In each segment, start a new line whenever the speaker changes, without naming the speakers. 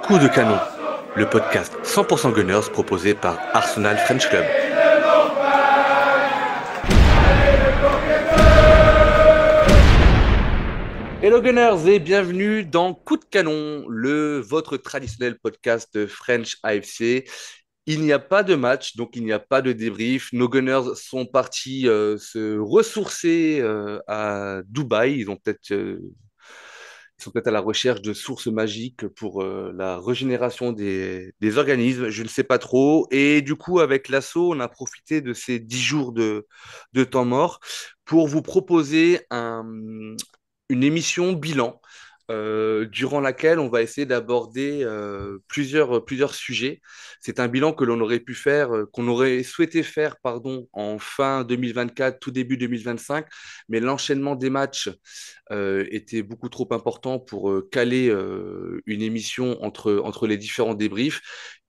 Coup de canon, le podcast 100% Gunners proposé par Arsenal French Club. Hello Gunners et bienvenue dans Coup de canon, votre traditionnel podcast French AFC. Il n'y a pas de match, donc il n'y a pas de débrief. Nos Gunners sont partis se ressourcer à Dubaï. Ils sont peut-être à la recherche de sources magiques pour la régénération des organismes, je ne sais pas trop. Et du coup, avec l'assaut, on a profité de ces 10 jours de temps mort pour vous proposer une émission bilan durant laquelle on va essayer d'aborder plusieurs sujets. C'est un bilan que l'on aurait pu faire, qu'on aurait souhaité faire, pardon, en fin 2024, tout début 2025, mais l'enchaînement des matchs était beaucoup trop important pour caler une émission entre les différents débriefs.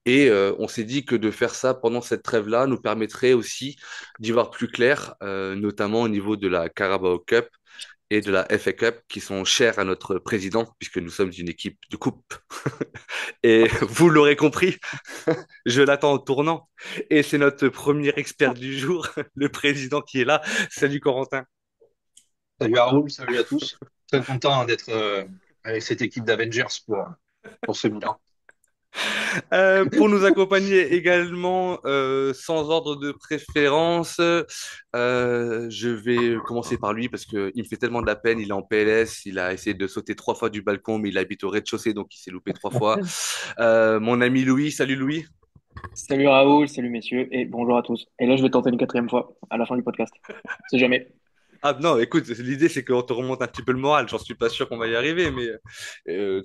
Et on s'est dit que de faire ça pendant cette trêve-là nous permettrait aussi d'y voir plus clair, notamment au niveau de la Carabao Cup et de la FA Cup, qui sont chers à notre président, puisque nous sommes une équipe de coupe. Et vous l'aurez compris, je l'attends au tournant. Et c'est notre premier expert du jour, le président qui est là. Salut Corentin.
Salut Raoul, salut à tous. Très content d'être avec cette équipe d'Avengers pour ce bilan.
Pour nous accompagner également, sans ordre de préférence, je vais commencer par lui parce qu'il me fait tellement de la peine. Il est en PLS, il a essayé de sauter 3 fois du balcon, mais il habite au rez-de-chaussée, donc il s'est loupé 3 fois. Mon ami Louis, salut Louis.
Salut Raoul, salut messieurs, et bonjour à tous. Et là, je vais tenter une quatrième fois à la fin du podcast. C'est jamais.
Ah non, écoute, l'idée c'est qu'on te remonte un petit peu le moral. J'en suis pas sûr qu'on va y arriver, mais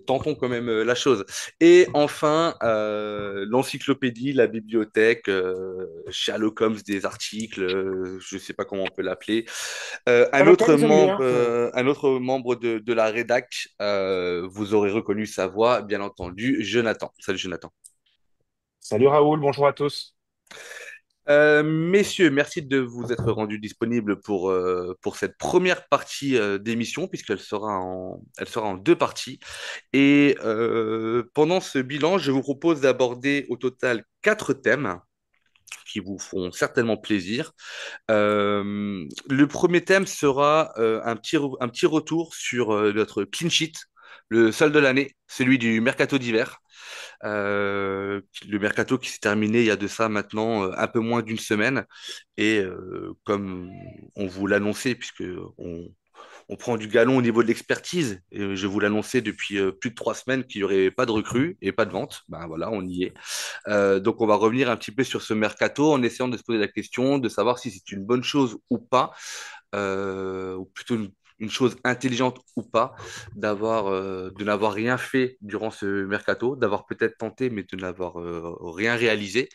tentons quand même la chose. Et enfin, l'encyclopédie, la bibliothèque, Sherlock Holmes des articles, je sais pas comment on peut l'appeler.
Sherlock Holmes, j'aime bien.
Un autre membre de la rédac, vous aurez reconnu sa voix, bien entendu, Jonathan. Salut Jonathan.
Salut Raoul, bonjour à tous.
Messieurs, merci de vous être rendus disponibles pour cette première partie d'émission, puisqu'elle elle sera en deux parties. Et pendant ce bilan, je vous propose d'aborder au total quatre thèmes qui vous feront certainement plaisir. Le premier thème sera un petit retour sur notre clean sheet, le seul de l'année, celui du mercato d'hiver. Le mercato qui s'est terminé il y a de ça maintenant un peu moins d'une semaine. Et comme on vous l'annonçait, puisque on prend du galon au niveau de l'expertise, et je vous l'annonçais depuis plus de 3 semaines qu'il n'y aurait pas de recrues et pas de vente. Ben voilà, on y est. Donc on va revenir un petit peu sur ce mercato en essayant de se poser la question de savoir si c'est une bonne chose ou pas, ou plutôt une chose intelligente ou pas, de n'avoir rien fait durant ce mercato, d'avoir peut-être tenté mais de n'avoir rien réalisé.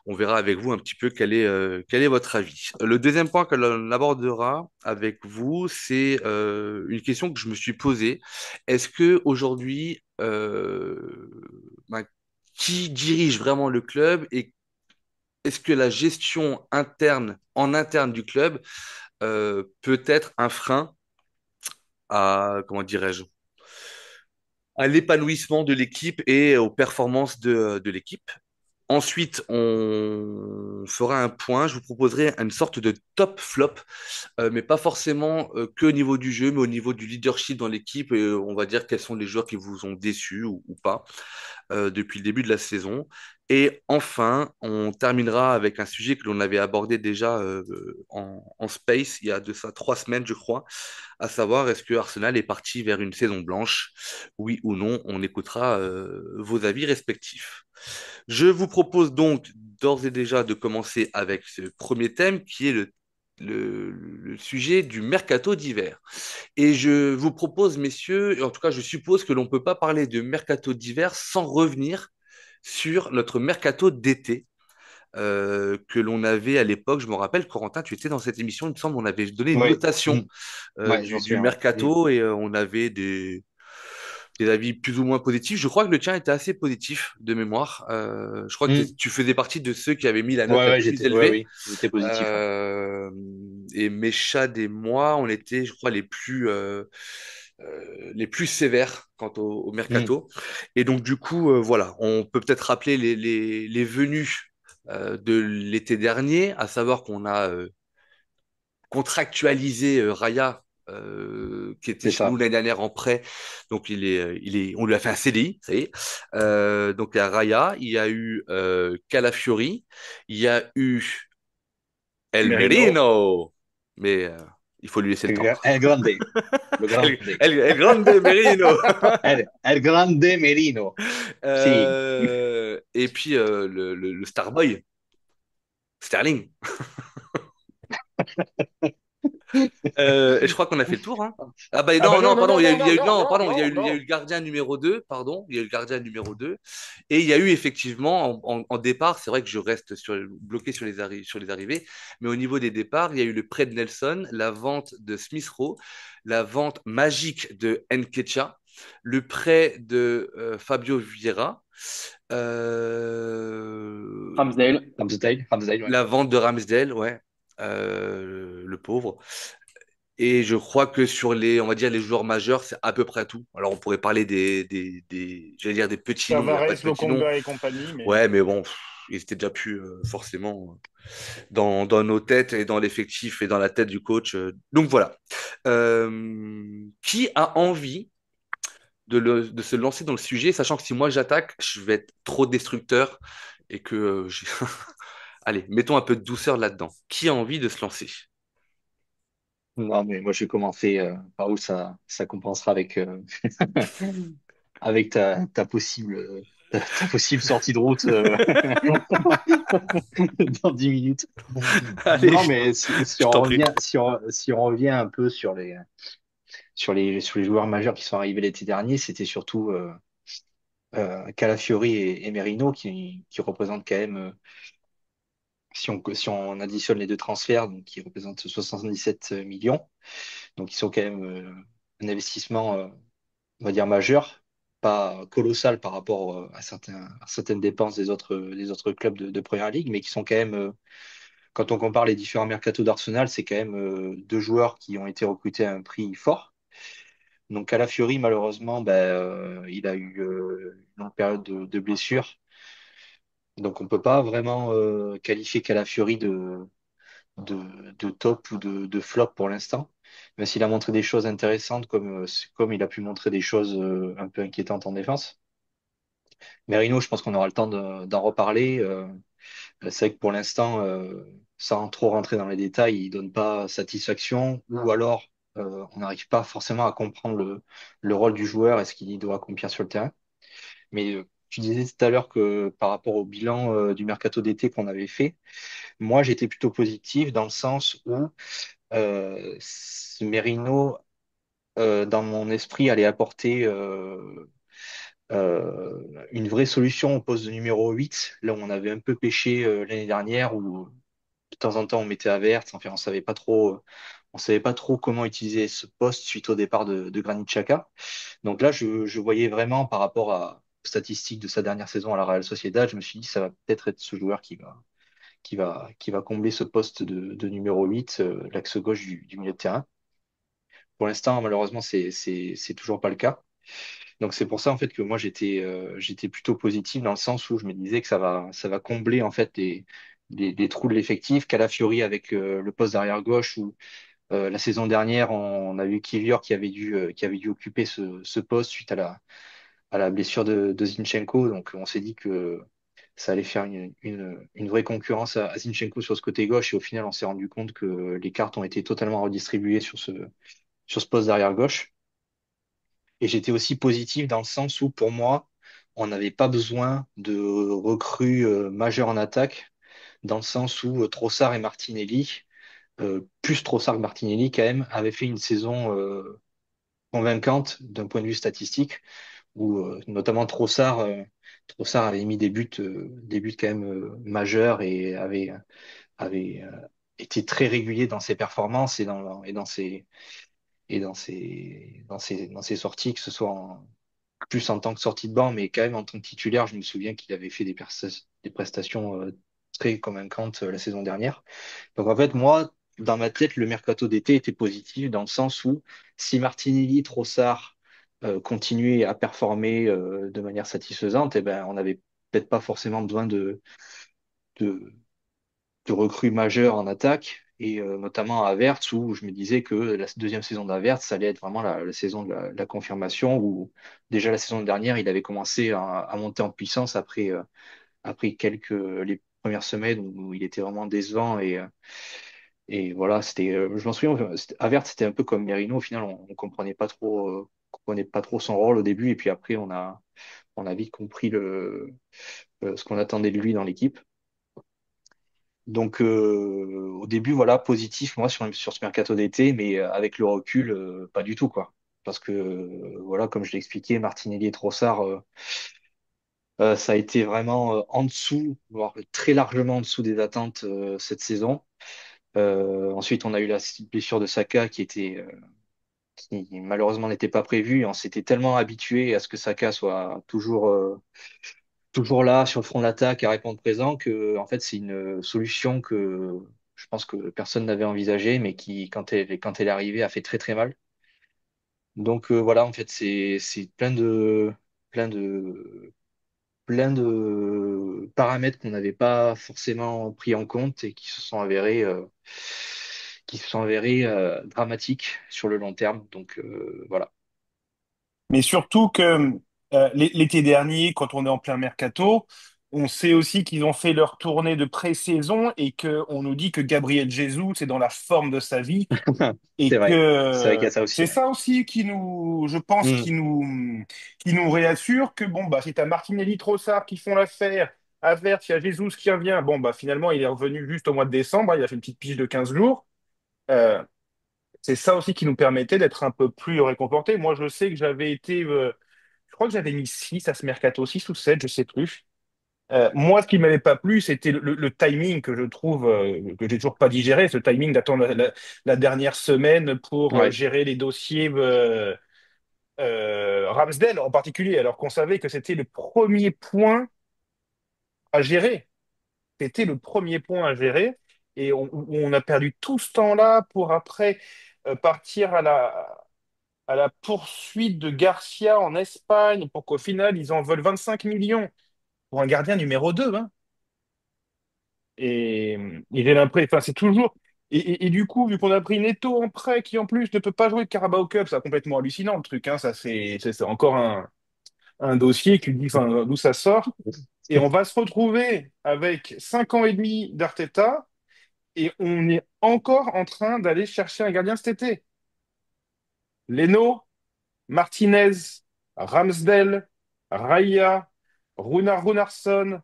On verra avec vous un petit peu quel est votre avis. Le deuxième point que l'on abordera avec vous, c'est une question que je me suis posée. Est-ce que aujourd'hui, ben, qui dirige vraiment le club et est-ce que la gestion en interne du club peut être un frein à, comment dirais-je, à l'épanouissement de l'équipe et aux performances de l'équipe? Ensuite, on fera un point. Je vous proposerai une sorte de top flop, mais pas forcément que au niveau du jeu, mais au niveau du leadership dans l'équipe. Et on va dire quels sont les joueurs qui vous ont déçus ou pas depuis le début de la saison. Et enfin, on terminera avec un sujet que l'on avait abordé déjà en Space il y a de ça 3 semaines, je crois, à savoir est-ce que Arsenal est parti vers une saison blanche? Oui ou non, on écoutera vos avis respectifs. Je vous propose donc d'ores et déjà de commencer avec ce premier thème qui est le sujet du mercato d'hiver. Et je vous propose, messieurs, et en tout cas je suppose que l'on ne peut pas parler de mercato d'hiver sans revenir sur notre mercato d'été. Que l'on avait à l'époque, je me rappelle, Corentin, tu étais dans cette émission, il me semble, on avait donné une
Oui,
notation
ouais, je m'en
du
souviens. Ouais.
mercato et on avait des avis plus ou moins positifs. Je crois que le tien était assez positif de mémoire. Je crois que
Mm.
tu faisais partie de ceux qui avaient mis la note
Ouais,
la
ouais,
plus
j'étais, ouais,
élevée.
oui, j'étais positif. Ouais.
Euh, et Meshad et moi, on était, je crois, les plus, les plus sévères quant au
Hmm,
mercato. Et donc, du coup, voilà, on peut peut-être rappeler les venues de l'été dernier, à savoir qu'on a contractualisé Raya, qui était
c'est
chez nous
ça.
l'année dernière en prêt. Donc, on lui a fait un CDI, ça y est. Donc, il y a Raya, il y a eu Calafiori, il y a eu El
Merino,
Merino, mais il faut lui laisser le temps.
El Grande, le
El,
Grande.
El Grande Merino.
El Grande Merino. Si.
Et puis le Starboy, Sterling. Et je crois qu'on a fait le tour, hein. Ah bah
Ah bah
non,
non,
non,
non,
pardon,
non, non, non, non,
non,
non,
pardon,
non,
il y a eu
non.
le gardien numéro 2 pardon, il y a eu le gardien numéro 2 et il y a eu effectivement en départ, c'est vrai que je reste bloqué sur les arrivées, mais au niveau des départs, il y a eu le prêt de Nelson, la vente de Smith Rowe, la vente magique de Nketiah, le prêt de Fabio Vieira, euh,
Ramsdale.
Ramsdale, ouais.
la vente de Ramsdale, ouais, le pauvre. Et je crois que sur les, on va dire, les joueurs majeurs, c'est à peu près tout. Alors, on pourrait parler j'allais dire des petits noms, il n'y a pas de
Tavares,
petits noms.
Lokonga et compagnie, mais
Ouais, mais bon, ils étaient déjà plus forcément dans nos têtes et dans l'effectif et dans la tête du coach. Donc voilà. Qui a envie de se lancer dans le sujet, sachant que si moi j'attaque, je vais être trop destructeur et que allez, mettons un peu de douceur là-dedans. Qui a envie de se lancer?
Non, mais moi, je vais commencer par où ça compensera avec, avec ta possible sortie de route dans 10 minutes.
Allez,
Non, mais si
je
on
t'en prie.
revient, si on revient un peu sur les joueurs majeurs qui sont arrivés l'été dernier, c'était surtout Calafiori et Merino qui représentent quand même, si on additionne les deux transferts, donc qui représentent 77 millions, donc ils sont quand même un investissement, on va dire, majeur, pas colossal par rapport à certaines dépenses des autres clubs de Première Ligue, mais qui sont quand même, quand on compare les différents mercatos d'Arsenal, c'est quand même deux joueurs qui ont été recrutés à un prix fort. Donc Calafiori, malheureusement, ben, il a eu une longue période de blessure. Donc on peut pas vraiment qualifier Calafiori de top ou de flop pour l'instant. Même s'il a montré des choses intéressantes, comme il a pu montrer des choses un peu inquiétantes en défense. Merino, je pense qu'on aura le temps d'en reparler. C'est vrai que pour l'instant, sans trop rentrer dans les détails, il donne pas satisfaction, ou alors on n'arrive pas forcément à comprendre le rôle du joueur et ce qu'il doit accomplir sur le terrain. Mais tu disais tout à l'heure que par rapport au bilan du mercato d'été qu'on avait fait, moi j'étais plutôt positif dans le sens où Merino, dans mon esprit, allait apporter une vraie solution au poste de numéro 8 là où on avait un peu pêché l'année dernière, où de temps en temps on mettait Havertz, enfin on savait pas trop comment utiliser ce poste suite au départ de Granit Xhaka. Donc là, je voyais vraiment par rapport aux statistiques de sa dernière saison à la Real Sociedad, je me suis dit ça va peut-être être ce joueur qui va combler ce poste de numéro 8, l'axe gauche du milieu de terrain. Pour l'instant, malheureusement, c'est toujours pas le cas. Donc c'est pour ça en fait que moi j'étais plutôt positif dans le sens où je me disais que ça va combler en fait des trous de l'effectif. Calafiori avec le poste d'arrière gauche, où la saison dernière on a vu Kivior qui avait dû occuper ce poste suite à la blessure de Zinchenko. Donc on s'est dit que ça allait faire une vraie concurrence à Zinchenko sur ce côté gauche, et au final on s'est rendu compte que les cartes ont été totalement redistribuées sur ce poste d'arrière gauche. Et j'étais aussi positif dans le sens où, pour moi, on n'avait pas besoin de recrues majeures en attaque, dans le sens où Trossard et Martinelli, plus Trossard que Martinelli, quand même, avaient fait une saison convaincante d'un point de vue statistique, où notamment Trossard avait mis des buts quand même majeurs, et avait été très régulier dans ses performances et dans ses sorties, que ce soit plus en tant que sortie de banc, mais quand même en tant que titulaire. Je me souviens qu'il avait fait des prestations très convaincantes la saison dernière. Donc en fait, moi, dans ma tête, le mercato d'été était positif dans le sens où si Martinelli, Trossard continuaient à performer de manière satisfaisante, eh ben, on n'avait peut-être pas forcément besoin de, de recrues majeures en attaque, et notamment à Havertz, où je me disais que la deuxième saison d'Havertz, ça allait être vraiment la saison de la confirmation, où déjà la saison dernière, il avait commencé à monter en puissance après les premières semaines où il était vraiment décevant, et voilà, je m'en souviens, Havertz, c'était un peu comme Merino, au final, on comprenait pas trop son rôle au début, et puis après, on a vite compris ce qu'on attendait de lui dans l'équipe. Donc au début, voilà, positif moi sur ce mercato d'été, mais avec le recul, pas du tout quoi. Parce que voilà, comme je l'ai expliqué, Martinelli et Trossard, ça a été vraiment en dessous, voire très largement en dessous des attentes cette saison. Ensuite, on a eu la blessure de Saka qui malheureusement n'était pas prévue. Et on s'était tellement habitué à ce que Saka soit toujours là sur le front de l'attaque à répondre présent, que en fait c'est une solution que je pense que personne n'avait envisagée, mais qui quand elle est arrivée a fait très très mal. Donc voilà, en fait c'est plein de plein de paramètres qu'on n'avait pas forcément pris en compte et qui se sont avérés dramatiques sur le long terme. Donc voilà.
Mais surtout que l'été dernier, quand on est en plein mercato, on sait aussi qu'ils ont fait leur tournée de pré-saison et qu'on nous dit que Gabriel Jesus est dans la forme de sa vie et que
C'est vrai qu'il y a ça aussi.
c'est
Ouais.
ça aussi qui nous, je pense,
Mm.
qui nous réassure que bon, bah, c'est à Martinelli, Trossard qui font l'affaire. Havertz, il y a Jesus qui revient. Bon, bah, finalement, il est revenu juste au mois de décembre. Il a fait une petite pige de 15 jours. Euh, c'est ça aussi qui nous permettait d'être un peu plus réconfortés. Moi, je sais que j'avais été, je crois que j'avais mis 6 à ce mercato, 6 ou 7, je sais plus. Moi, ce qui m'avait pas plu, c'était le timing que je trouve, que j'ai toujours pas digéré, ce timing d'attendre la dernière semaine pour
Ouais.
gérer les dossiers Ramsdale en particulier, alors qu'on savait que c'était le premier point à gérer. C'était le premier point à gérer. Et on a perdu tout ce temps-là pour après partir à la poursuite de Garcia en Espagne pour qu'au final, ils en veulent 25 millions pour un gardien numéro 2. Hein. Et j'ai l'impression, enfin, c'est toujours. Et du coup, vu qu'on a pris Neto en prêt, qui en plus ne peut pas jouer le Carabao Cup, c'est complètement hallucinant le truc. Hein, ça, c'est encore un dossier qui dit enfin, d'où ça sort. Et on va se retrouver avec 5 ans et demi d'Arteta et on est encore en train d'aller chercher un gardien cet été. Leno, Martinez, Ramsdale, Raya, Runarsson,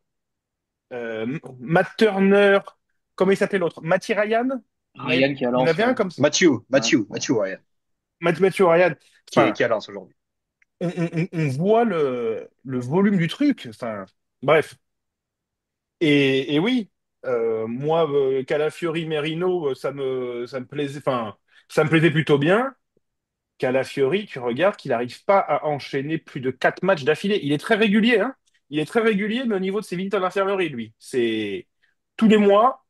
Matt Turner, comment il s'appelait l'autre? Matty Ryan?
Ryan qui est à
Il y en
Lens,
avait
ouais.
un comme ça.
Ouais.
Mathieu Ryan,
Matthew Ryan. Enfin,
qui est à Lens aujourd'hui.
on voit le volume du truc. Enfin, bref. Et oui, moi, Calafiori, Merino, ça me plaisait, enfin, ça me plaisait plutôt bien. Calafiori, tu regardes qu'il n'arrive pas à enchaîner plus de 4 matchs d'affilée. Il est très régulier, hein. Il est très régulier, mais au niveau de ses visites à l'infirmerie, lui, c'est tous les mois,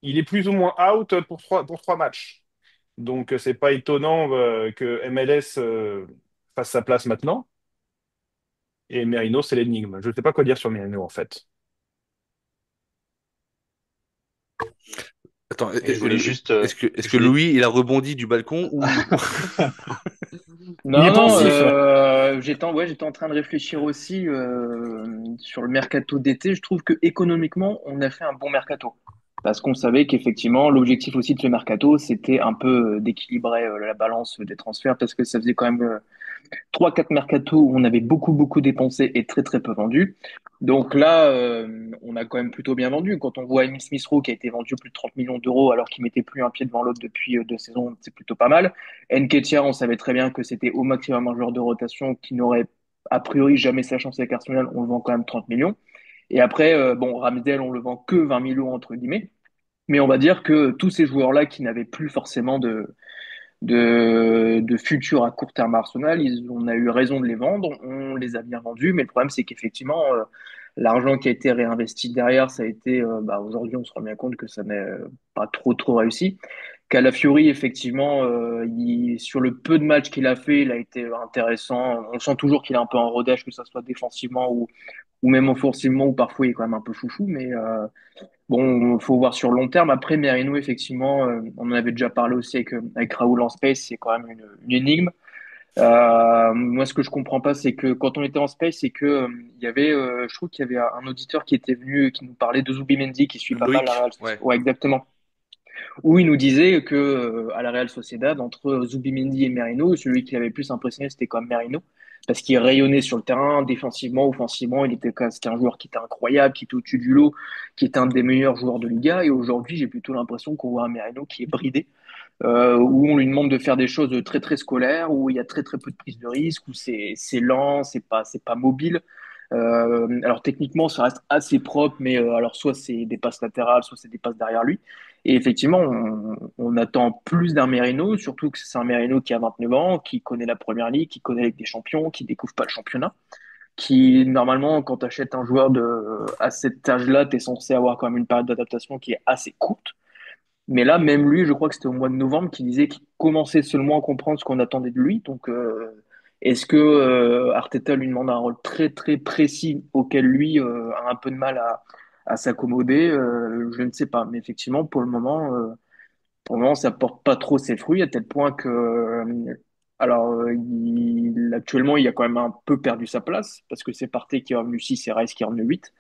il est plus ou moins out pour 3 matchs. Donc, c'est pas étonnant que MLS fasse sa place maintenant. Et Merino, c'est l'énigme. Je ne sais pas quoi dire sur Merino, en fait.
Attends,
Et je voulais juste,
est-ce
je
que
voulais,
Louis, il a rebondi du balcon ou...
Il est
Non, non,
pensif.
j'étais en train de réfléchir aussi sur le mercato d'été. Je trouve que économiquement, on a fait un bon mercato. Parce qu'on savait qu'effectivement, l'objectif aussi de ce mercato, c'était un peu d'équilibrer la balance des transferts, parce que ça faisait quand même 3-4 mercato où on avait beaucoup, beaucoup dépensé et très, très peu vendu. Donc là, on a quand même plutôt bien vendu. Quand on voit Emile Smith-Rowe qui a été vendu plus de 30 millions d'euros alors qu'il mettait plus un pied devant l'autre depuis 2 saisons, c'est plutôt pas mal. Nketiah, on savait très bien que c'était au maximum un joueur de rotation qui n'aurait a priori jamais sa chance avec Arsenal. On le vend quand même 30 millions. Et après, bon, Ramsdale, on le vend que 20 millions entre guillemets. Mais on va dire que tous ces joueurs-là qui n'avaient plus forcément de futur à court terme à Arsenal. On a eu raison de les vendre, on les a bien vendus, mais le problème c'est qu'effectivement, l'argent qui a été réinvesti derrière, ça a été, bah, aujourd'hui, on se rend bien compte que ça n'est pas trop réussi. Calafiori, effectivement, sur le peu de matchs qu'il a fait, il a été intéressant. On sent toujours qu'il est un peu en rodage, que ça soit défensivement ou même offensivement, où parfois il est quand même un peu foufou. Mais bon, faut voir sur le long terme. Après, Merino, effectivement, on en avait déjà parlé aussi avec Raoul en Space, c'est quand même une énigme. Moi, ce que je comprends pas, c'est que quand on était en Space, c'est que il y avait, je trouve qu'il y avait un auditeur qui était venu, qui nous parlait de Zubimendi, qui suit pas mal la
Loïc,
Real Sociedad.
ouais.
Ouais, exactement. Où il nous disait que à la Real Sociedad, entre Zubimendi et Merino, celui qui l'avait plus impressionné, c'était quand même Merino, parce qu'il rayonnait sur le terrain, défensivement, offensivement, c'était un joueur qui était incroyable, qui était au-dessus du lot, qui était un des meilleurs joueurs de Liga. Et aujourd'hui, j'ai plutôt l'impression qu'on voit un Merino qui est bridé, où on lui demande de faire des choses très scolaires, où il y a très peu de prise de risque, où c'est lent, c'est pas mobile. Alors techniquement, ça reste assez propre, mais alors soit c'est des passes latérales, soit c'est des passes derrière lui. Et effectivement, on attend plus d'un Merino, surtout que c'est un Merino qui a 29 ans, qui connaît la première ligue, qui connaît la Ligue des Champions, qui découvre pas le championnat, qui normalement, quand tu achètes un joueur à cet âge-là, tu es censé avoir quand même une période d'adaptation qui est assez courte. Mais là, même lui, je crois que c'était au mois de novembre, qui disait qu'il commençait seulement à comprendre ce qu'on attendait de lui. Donc, est-ce que Arteta lui demande un rôle très précis auquel lui a un peu de mal à s'accommoder? Je ne sais pas. Mais effectivement, pour le moment, ça porte pas trop ses fruits, à tel point que, alors, actuellement, il a quand même un peu perdu sa place, parce que c'est Partey qui est revenu 6 et Rice qui est revenu 8.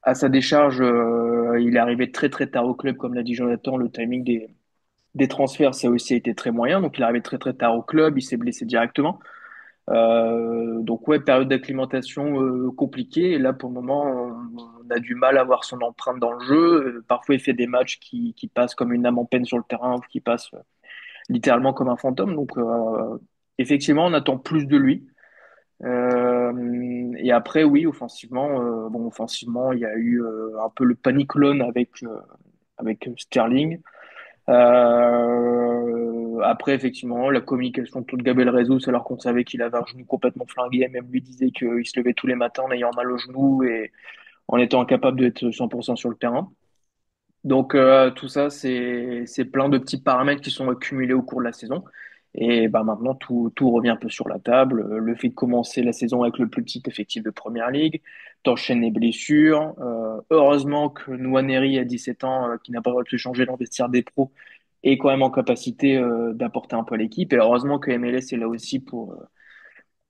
À sa décharge, il est arrivé très tard au club, comme l'a dit Jonathan, le timing des transferts, ça a aussi été très moyen. Donc, il est arrivé très tard au club, il s'est blessé directement. Donc, ouais, période d'acclimatation compliquée. Et là, pour le moment, on a du mal à voir son empreinte dans le jeu. Parfois, il fait des matchs qui passent comme une âme en peine sur le terrain ou qui passent littéralement comme un fantôme. Donc, effectivement, on attend plus de lui. Et après, oui, offensivement, il y a eu un peu le panic loan avec Sterling. Après, effectivement, la communication de Gabriel Jesus, alors qu'on savait qu'il avait un genou complètement flingué, même lui disait qu'il se levait tous les matins en ayant mal au genou et en étant incapable d'être 100% sur le terrain. Donc, tout ça, c'est plein de petits paramètres qui sont accumulés au cours de la saison. Et bah, maintenant, tout revient un peu sur la table. Le fait de commencer la saison avec le plus petit effectif de Première Ligue, d'enchaîner les blessures. Heureusement que Nwaneri, à 17 ans, qui n'a pas le droit de se changer dans le vestiaire des pros, est quand même en capacité d'apporter un peu à l'équipe. Et heureusement que MLS est là aussi pour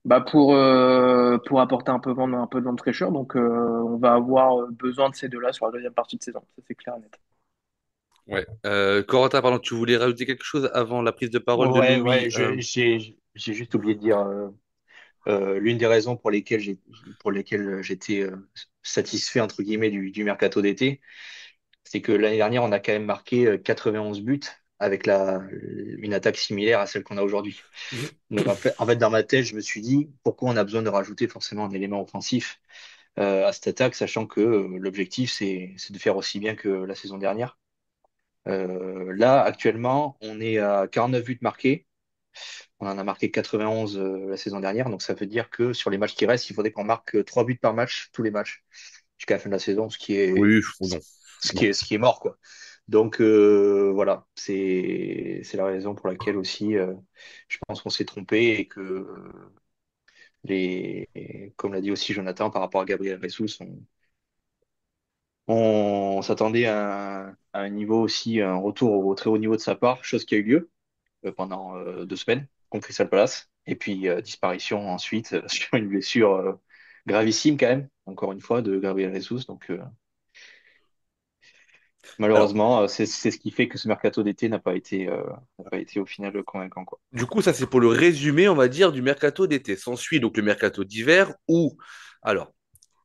apporter un peu de vent de fraîcheur. Donc, on va avoir besoin de ces deux-là sur la deuxième partie de saison. Ça, c'est clair et net.
Ouais. Corentin, pardon, tu voulais rajouter quelque chose avant la prise de parole de
Ouais,
Louis?
j'ai juste oublié de dire l'une des raisons pour lesquelles j'étais satisfait entre guillemets du mercato d'été, c'est que l'année dernière on a quand même marqué 91 buts avec une attaque similaire à celle qu'on a aujourd'hui. Donc en fait, dans ma tête, je me suis dit pourquoi on a besoin de rajouter forcément un élément offensif à cette attaque, sachant que l'objectif c'est de faire aussi bien que la saison dernière. Là, actuellement, on est à 49 buts marqués. On en a marqué 91 la saison dernière. Donc, ça veut dire que sur les matchs qui restent, il faudrait qu'on marque 3 buts par match, tous les matchs, jusqu'à la fin de la saison, ce qui est,
Oui, ou non. Non.
ce qui est mort, quoi. Donc, voilà, c'est la raison pour laquelle aussi, je pense qu'on s'est trompé et que comme l'a dit aussi Jonathan par rapport à Gabriel Jesus, on s'attendait à un niveau aussi, un retour au très haut niveau de sa part, chose qui a eu lieu pendant 2 semaines contre Crystal Palace. Et puis disparition ensuite sur une blessure gravissime quand même, encore une fois, de Gabriel Jesus. Donc
Alors,
malheureusement, c'est ce qui fait que ce mercato d'été n'a pas été au final convaincant, quoi.
du coup, ça c'est pour le résumé, on va dire, du mercato d'été. S'ensuit donc le mercato d'hiver où, alors,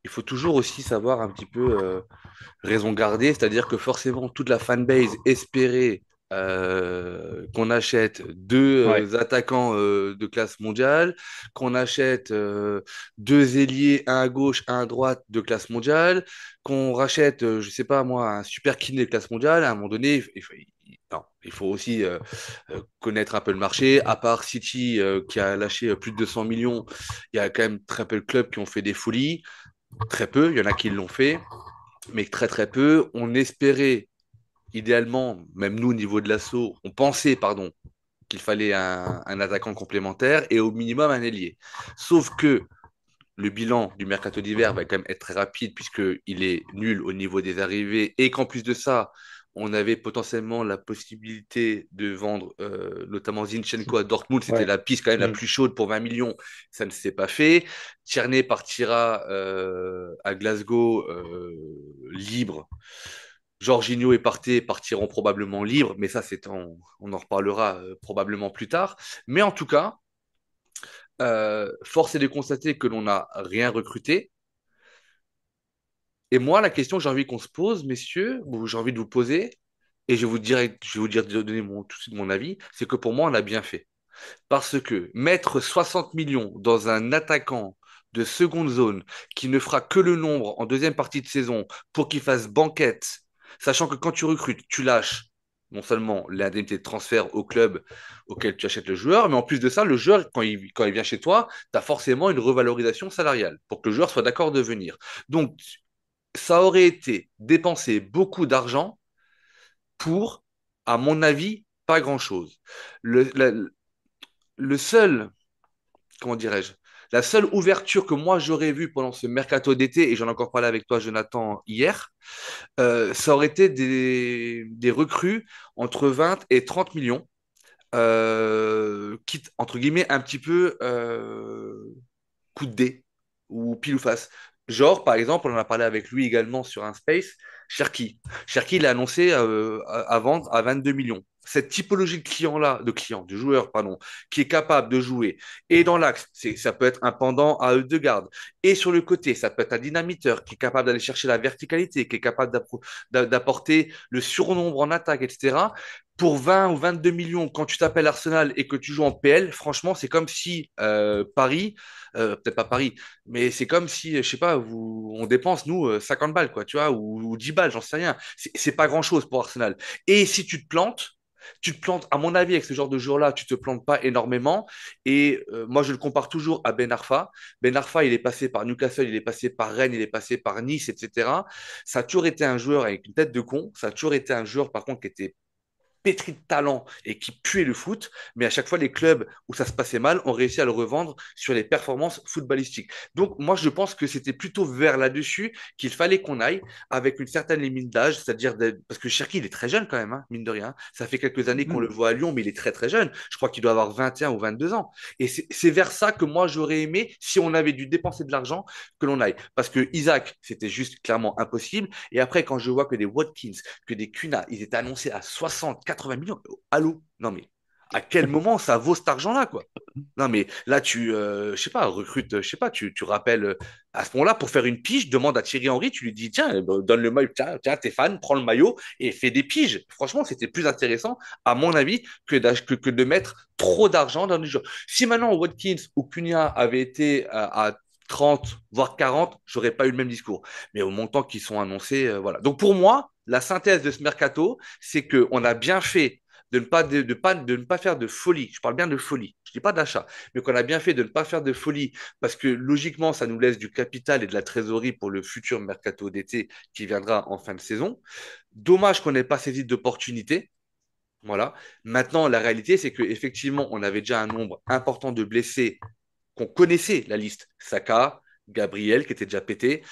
il faut toujours aussi savoir un petit peu raison garder, c'est-à-dire que forcément toute la fanbase espérait qu'on achète deux
Ouais,
attaquants de classe mondiale, qu'on achète deux ailiers, un à gauche, un à droite de classe mondiale, qu'on rachète, je sais pas moi, un super kiné de classe mondiale. À un moment donné, non, il faut aussi connaître un peu le marché. À part City qui a lâché plus de 200 millions, il y a quand même très peu de clubs qui ont fait des folies. Très peu, il y en a qui l'ont fait, mais très très peu. On espérait, idéalement, même nous au niveau de l'assaut, on pensait, pardon, qu'il fallait un attaquant complémentaire et au minimum un ailier. Sauf que le bilan du mercato d'hiver va quand même être très rapide puisqu'il est nul au niveau des arrivées et qu'en plus de ça, on avait potentiellement la possibilité de vendre notamment Zinchenko à Dortmund. C'était
Ouais.
la piste quand même la
Mm.
plus chaude pour 20 millions. Ça ne s'est pas fait. Tierney partira à Glasgow libre. Jorginho et Partey partiront probablement libres, mais ça, on en reparlera probablement plus tard. Mais en tout cas, force est de constater que l'on n'a rien recruté. Et moi, la question que j'ai envie qu'on se pose, messieurs, ou j'ai envie de vous poser, et je vais vous dire, donner tout de suite mon avis, c'est que pour moi, on a bien fait. Parce que mettre 60 millions dans un attaquant de seconde zone qui ne fera que le nombre en deuxième partie de saison pour qu'il fasse banquette, sachant que quand tu recrutes, tu lâches non seulement l'indemnité de transfert au club auquel tu achètes le joueur, mais en plus de ça, le joueur, quand il vient chez toi, tu as forcément une revalorisation salariale pour que le joueur soit d'accord de venir. Donc, ça aurait été dépenser beaucoup d'argent pour, à mon avis, pas grand-chose. Le, la- le seul, comment dirais-je, la seule ouverture que moi j'aurais vue pendant ce mercato d'été, et j'en ai encore parlé avec toi, Jonathan, hier, ça aurait été des recrues entre 20 et 30 millions, quitte, entre guillemets, un petit peu coup de dé ou pile ou face. Genre, par exemple, on en a parlé avec lui également sur un space, Cherki. Cherki, il a annoncé à vendre à 22 millions. Cette typologie de client-là, de joueur, pardon, qui est capable de jouer, et dans l'axe, ça peut être un pendant à Ødegaard, et sur le côté, ça peut être un dynamiteur qui est capable d'aller chercher la verticalité, qui est capable d'apporter le surnombre en attaque, etc. Pour 20 ou 22 millions, quand tu t'appelles Arsenal et que tu joues en PL, franchement, c'est comme si Paris peut-être pas Paris, mais c'est comme si, je sais pas, on dépense, nous, 50 balles, quoi, tu vois, ou 10 balles, j'en sais rien. C'est pas grand-chose pour Arsenal. Et si tu te plantes, à mon avis, avec ce genre de joueur-là, tu te plantes pas énormément. Et moi, je le compare toujours à Ben Arfa. Ben Arfa, il est passé par Newcastle, il est passé par Rennes, il est passé par Nice, etc. Ça a toujours été un joueur avec une tête de con. Ça a toujours été un joueur, par contre, qui était pétri de talent et qui puait le foot, mais à chaque fois, les clubs où ça se passait mal ont réussi à le revendre sur les performances footballistiques. Donc, moi, je pense que c'était plutôt vers là-dessus qu'il fallait qu'on aille avec une certaine limite d'âge, parce que Cherki, il est très jeune quand même, hein, mine de rien. Ça fait quelques années qu'on le
Mm.
voit à Lyon, mais il est très, très jeune. Je crois qu'il doit avoir 21 ou 22 ans. Et c'est vers ça que moi, j'aurais aimé, si on avait dû dépenser de l'argent, que l'on aille. Parce que Isaac, c'était juste clairement impossible. Et après, quand je vois que des Watkins, que des Kuna, ils étaient annoncés à 60, 80 millions. Allô? Non, mais à quel moment ça vaut cet argent-là, quoi? Non, mais là, je sais pas, recrute, je sais pas, tu rappelles à ce moment-là, pour faire une pige, demande à Thierry Henry, tu lui dis, tiens, donne le maillot, tiens, t'es fan, prends le maillot et fais des piges. Franchement, c'était plus intéressant, à mon avis, que de mettre trop d'argent dans les jeux. Si maintenant Watkins ou Cunha avaient été à 30, voire 40, j'aurais pas eu le même discours. Mais au montant qui sont annoncés, voilà. Donc pour moi, la synthèse de ce mercato, c'est qu'on a bien fait de ne pas faire de folie. Je parle bien de folie. Je ne dis pas d'achat, mais qu'on a bien fait de ne pas faire de folie parce que logiquement, ça nous laisse du capital et de la trésorerie pour le futur mercato d'été qui viendra en fin de saison. Dommage qu'on n'ait pas saisi d'opportunités. Voilà. Maintenant, la réalité, c'est qu'effectivement, on avait déjà un nombre important de blessés qu'on connaissait la liste. Saka, Gabriel, qui était déjà pété.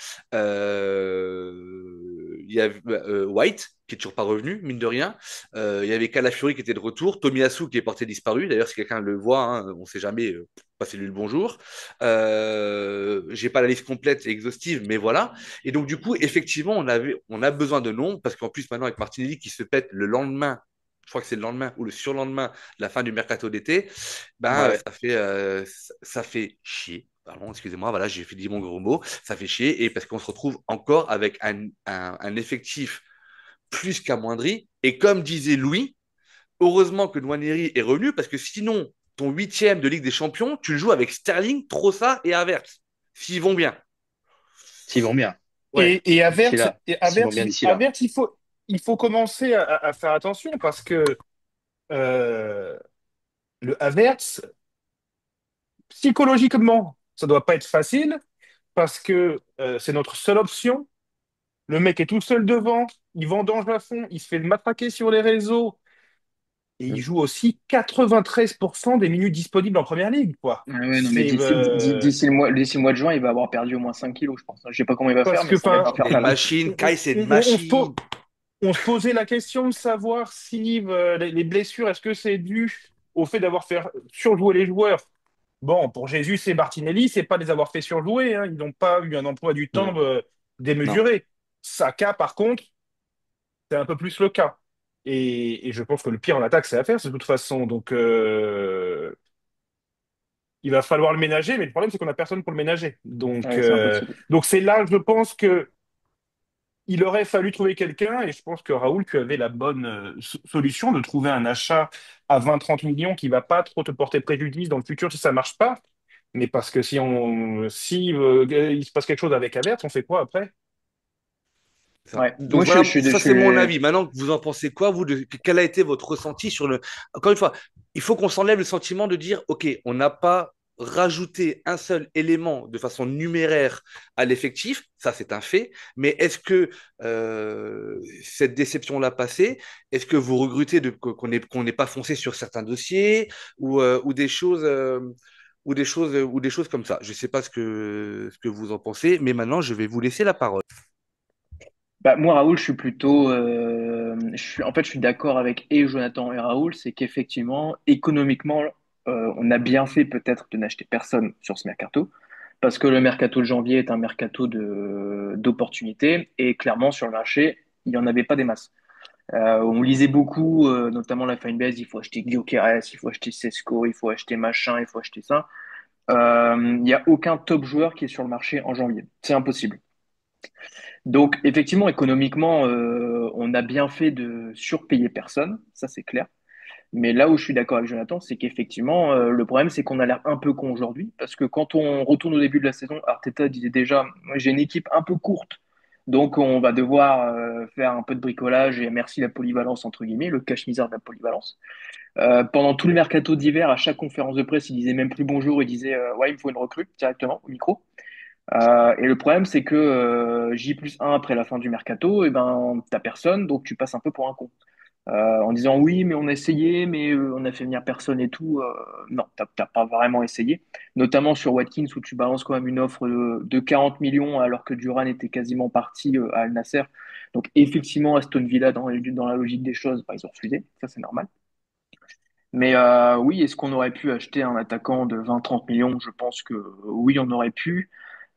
Il y avait White, qui est toujours pas revenu, mine de rien. Il y avait Calafiori qui était de retour. Tomiyasu qui est porté disparu. D'ailleurs, si quelqu'un le voit, hein, on ne sait jamais, passez-lui le bonjour. J'ai pas la liste complète et exhaustive, mais voilà. Et donc, du coup, effectivement, on a besoin de noms, parce qu'en plus, maintenant, avec Martinelli qui se pète le lendemain, je crois que c'est le lendemain ou le surlendemain de la fin du mercato d'été, ben,
Ouais.
ça fait chier. Pardon, excusez-moi, voilà, j'ai fait dire mon gros mot. Ça fait chier et parce qu'on se retrouve encore avec un effectif plus qu'amoindri. Et comme disait Louis, heureusement que Nwaneri est revenu parce que sinon, ton huitième de Ligue des Champions, tu le joues avec Sterling, Trossard et Havertz. S'ils vont bien.
S'ils vont bien,
Ouais.
Et
d'ici là. S'ils vont bien d'ici là.
Havertz, il faut commencer à faire attention parce que euh, le Havertz, psychologiquement, ça doit pas être facile parce que c'est notre seule option. Le mec est tout seul devant, il vendange à fond, il se fait matraquer sur les réseaux et il
Mm.
joue aussi 93% des minutes disponibles en première ligue, quoi.
Ah ouais, non, mais
C'est
d'ici le mois de juin, il va avoir perdu au moins 5 kilos, je pense. Je sais pas comment il va faire,
parce
mais
que,
ça va être
enfin,
C'est une
infernal.
machine,
on,
Kai, c'est une
on se pose,
machine.
on se posait la question de savoir si les blessures, est-ce que c'est dû au fait d'avoir fait surjouer les joueurs? Bon, pour Jésus et Martinelli, c'est pas les avoir fait surjouer, hein. Ils n'ont pas eu un emploi du
Mm.
temps
Non.
démesuré. Saka, par contre, c'est un peu plus le cas. Et je pense que le pire en attaque, c'est à faire, de toute façon. Donc, il va falloir le ménager, mais le problème, c'est qu'on n'a personne pour le ménager.
Ouais, c'est impossible.
Donc c'est là, je pense que il aurait fallu trouver quelqu'un, et je pense que Raoul, tu avais la bonne solution de trouver un achat à 20-30 millions qui va pas trop te porter préjudice dans le futur si ça marche pas. Mais parce que si il se passe quelque chose avec Havertz, on fait quoi après?
Ça.
Ouais,
Donc
moi
voilà,
je
ça c'est mon
suis.
avis. Maintenant, vous en pensez quoi, vous, quel a été votre ressenti sur le... Encore une fois, il faut qu'on s'enlève le sentiment de dire, OK, on n'a pas rajouté un seul élément de façon numéraire à l'effectif, ça c'est un fait, mais est-ce que cette déception l'a passée? Est-ce que vous regrettez qu'on n'ait pas foncé sur certains dossiers ou des choses... ou des choses comme ça. Je ne sais pas ce que vous en pensez, mais maintenant, je vais vous laisser la parole.
Bah, moi, Raoul, je suis plutôt. En fait, je suis d'accord avec et Jonathan et Raoul, c'est qu'effectivement, économiquement, on a bien fait peut-être de n'acheter personne sur ce mercato, parce que le mercato de janvier est un mercato d'opportunités, et clairement, sur le marché, il n'y en avait pas des masses. On lisait beaucoup, notamment la Finebase, il faut acheter Gyökeres, il faut acheter Sesko, il faut acheter machin, il faut acheter ça. Il n'y a aucun top joueur qui est sur le marché en janvier. C'est impossible. Donc, effectivement, économiquement, on a bien fait de surpayer personne, ça c'est clair. Mais là où je suis d'accord avec Jonathan, c'est qu'effectivement, le problème, c'est qu'on a l'air un peu con aujourd'hui, parce que quand on retourne au début de la saison, Arteta disait déjà, moi, j'ai une équipe un peu courte, donc on va devoir faire un peu de bricolage et merci la polyvalence, entre guillemets, le cache-misère de la polyvalence. Pendant tout le mercato d'hiver, à chaque conférence de presse, il disait même plus bonjour, il disait ouais, il me faut une recrue directement au micro. Et le problème, c'est que J+1 après la fin du mercato, et ben, t'as personne, donc tu passes un peu pour un con. En disant oui, mais on a essayé, mais on a fait venir personne et tout. Non, t'as pas vraiment essayé. Notamment sur Watkins, où tu balances quand même une offre de 40 millions, alors que Duran était quasiment parti à Al Nasser. Donc effectivement, Aston Villa, dans la logique des choses, bah, ils ont refusé. Ça, c'est normal. Mais oui, est-ce qu'on aurait pu acheter un attaquant de 20-30 millions? Je pense que oui, on aurait pu.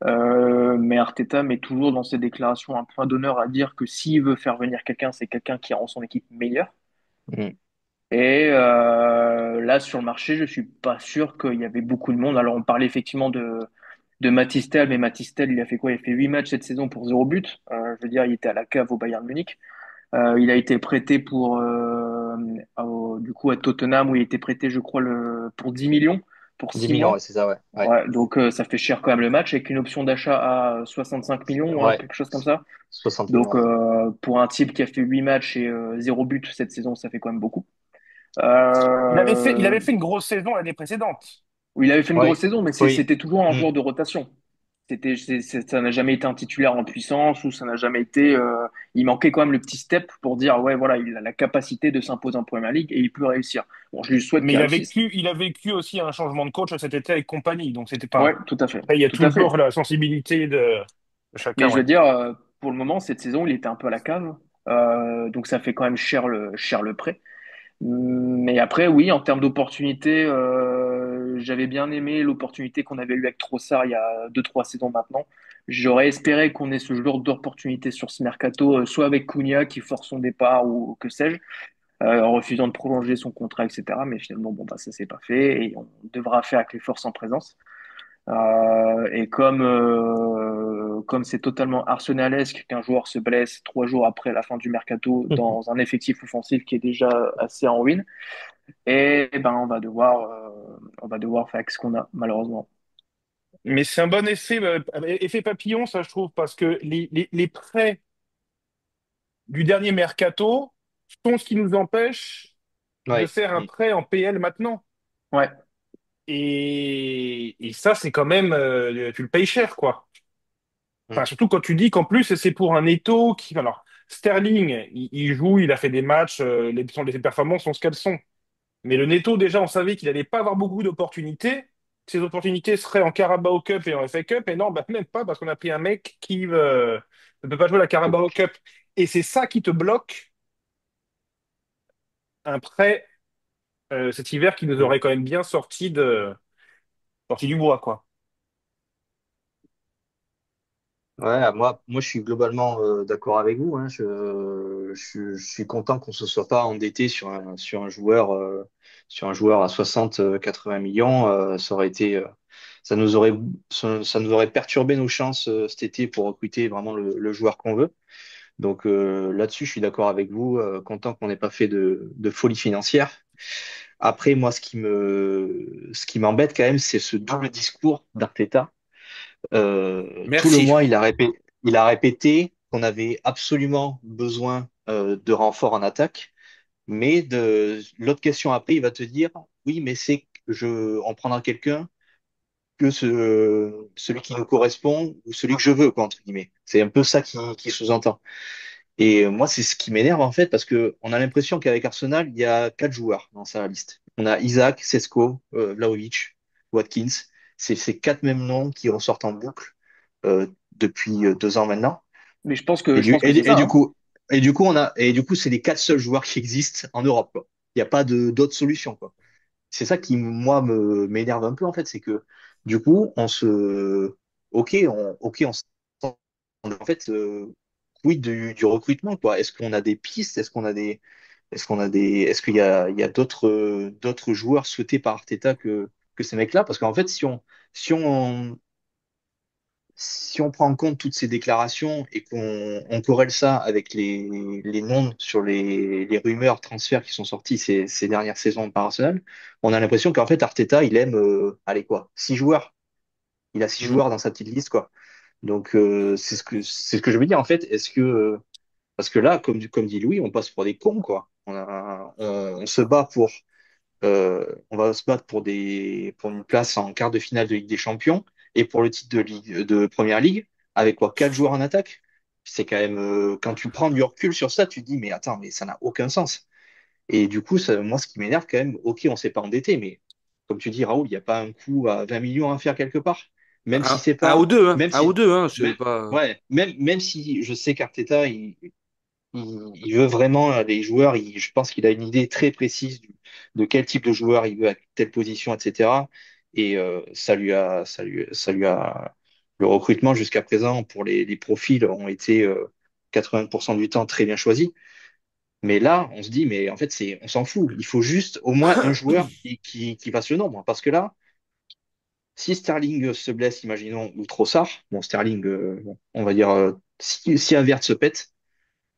Mais Arteta met toujours dans ses déclarations un point d'honneur à dire que s'il veut faire venir quelqu'un, c'est quelqu'un qui rend son équipe meilleure.
Mm.
Et là, sur le marché, je suis pas sûr qu'il y avait beaucoup de monde. Alors, on parlait effectivement de Matistel, mais Matistel, il a fait quoi? Il a fait 8 matchs cette saison pour 0 but. Je veux dire, il était à la cave au Bayern Munich. Il a été prêté du coup, à Tottenham, où il était prêté, je crois, pour 10 millions pour
10
6
millions, ouais,
mois.
c'est ça, ouais. Ouais.
Ouais, donc ça fait cher quand même le match, avec une option d'achat à 65 millions, hein,
Ouais,
quelque chose comme ça.
60
Donc
millions, ouais.
pour un type qui a fait 8 matchs et 0 but cette saison, ça fait quand même beaucoup.
Il
Euh,
avait fait une grosse saison l'année précédente.
oui, il avait fait une grosse
Oui,
saison, mais
oui.
c'était toujours un
Mm.
joueur de rotation. Ça n'a jamais été un titulaire en puissance ou ça n'a jamais été. Il manquait quand même le petit step pour dire ouais voilà, il a la capacité de s'imposer en Première Ligue et il peut réussir. Bon, je lui souhaite
Mais
qu'il réussisse.
il a vécu aussi un changement de coach cet été avec compagnie. Donc c'était
Ouais,
pas.
tout à fait,
Après, il y a
tout à fait.
toujours la sensibilité de
Mais
chacun,
je
ouais.
veux dire, pour le moment, cette saison, il était un peu à la cave. Donc ça fait quand même cher le prêt. Mais après, oui, en termes d'opportunités, j'avais bien aimé l'opportunité qu'on avait eue avec Trossard il y a 2, 3 saisons maintenant. J'aurais espéré qu'on ait ce genre d'opportunité sur ce mercato, soit avec Cunha qui force son départ ou que sais-je, en refusant de prolonger son contrat, etc. Mais finalement, bon, bah, ça s'est pas fait et on devra faire avec les forces en présence. Et comme c'est totalement arsenalesque qu'un joueur se blesse 3 jours après la fin du mercato dans un effectif offensif qui est déjà assez en ruine, et ben on va devoir faire avec ce qu'on a malheureusement.
Mais c'est un bon effet papillon, ça, je trouve, parce que les prêts du dernier mercato sont ce qui nous empêche de
Ouais.
faire un
Mm.
prêt en PL maintenant.
Ouais,
Et ça, c'est quand même, tu le payes cher, quoi.
Mm.
Enfin, surtout quand tu dis qu'en plus, c'est pour un Eto'o qui. Alors, Sterling, il joue, il a fait des matchs, les performances sont ce qu'elles sont. Mais le Neto, déjà, on savait qu'il n'allait pas avoir beaucoup d'opportunités. Ces opportunités seraient en Carabao Cup et en FA Cup. Et non, bah, même pas, parce qu'on a pris un mec qui ne peut pas jouer la Carabao Cup. Et c'est ça qui te bloque un prêt cet hiver qui nous
Mm.
aurait quand même bien sorti du bois, quoi.
Ouais, moi, je suis globalement d'accord avec vous, hein. Je suis content qu'on se soit pas endetté sur un joueur à 60, 80 millions. Ça aurait été, ça nous aurait, ça nous aurait perturbé nos chances cet été pour recruter vraiment le joueur qu'on veut. Donc là-dessus, je suis d'accord avec vous. Content qu'on n'ait pas fait de folie financière. Après, moi, ce qui m'embête quand même, c'est ce double discours d'Arteta. Tout le
Merci.
mois, il a répété qu'on avait absolument besoin de renforts en attaque, mais de l'autre question après, il va te dire, oui, mais on prendra quelqu'un que celui qui nous correspond ou celui que je veux, quoi, entre guillemets. C'est un peu ça qui sous-entend. Et moi, c'est ce qui m'énerve en fait, parce que on a l'impression qu'avec Arsenal, il y a quatre joueurs dans sa liste. On a Isaac, Sesko, Vlahovic, Watkins. C'est ces quatre mêmes noms qui ressortent en boucle depuis 2 ans maintenant.
Mais
Et
je
du,
pense que c'est
et
ça,
du
hein.
coup, et du coup, c'est les quatre seuls joueurs qui existent en Europe, quoi. Il n'y a pas d'autres solutions, quoi. C'est ça qui, moi, m'énerve un peu, en fait, c'est que, du coup, ok, en fait, quid du recrutement, quoi. Est-ce qu'on a des pistes? Est-ce qu'il y a d'autres joueurs souhaités par Arteta que ces mecs-là? Parce qu'en fait, si on, si on prend en compte toutes ces déclarations et qu'on corrèle ça avec les noms sur les rumeurs transferts qui sont sortis ces dernières saisons par Arsenal, on a l'impression qu'en fait, Arteta, il aime, allez, quoi, 6 joueurs. Il a six
Mm.
joueurs dans sa petite liste, quoi. Donc, c'est ce que je veux dire, en fait. Parce que là, comme dit Louis, on passe pour des cons, quoi. On se bat on va se battre pour une place en quart de finale de Ligue des Champions et pour le titre de Première Ligue, avec quoi, 4 joueurs en attaque. C'est quand même, quand tu prends du recul sur ça, tu te dis, mais attends, mais ça n'a aucun sens. Et du coup, moi, ce qui m'énerve quand même, ok, on s'est pas endetté, mais comme tu dis, Raoul, il n'y a pas un coup à 20 millions à faire quelque part. Même si c'est
Un ou
pas,
deux, hein.
même
Un ou
si,
deux, hein. C'est
même,
pas.
ouais, même si je sais qu'Arteta, il veut vraiment les joueurs. Je pense qu'il a une idée très précise de quel type de joueur il veut à telle position, etc. Et le recrutement jusqu'à présent pour les profils ont été 80% du temps très bien choisis. Mais là, on se dit, mais en fait, on s'en fout. Il faut juste au moins un joueur qui fasse le nombre. Parce que là, si Sterling se blesse, imaginons, ou Trossard, bon, Sterling, bon, on va dire, si Havertz se pète,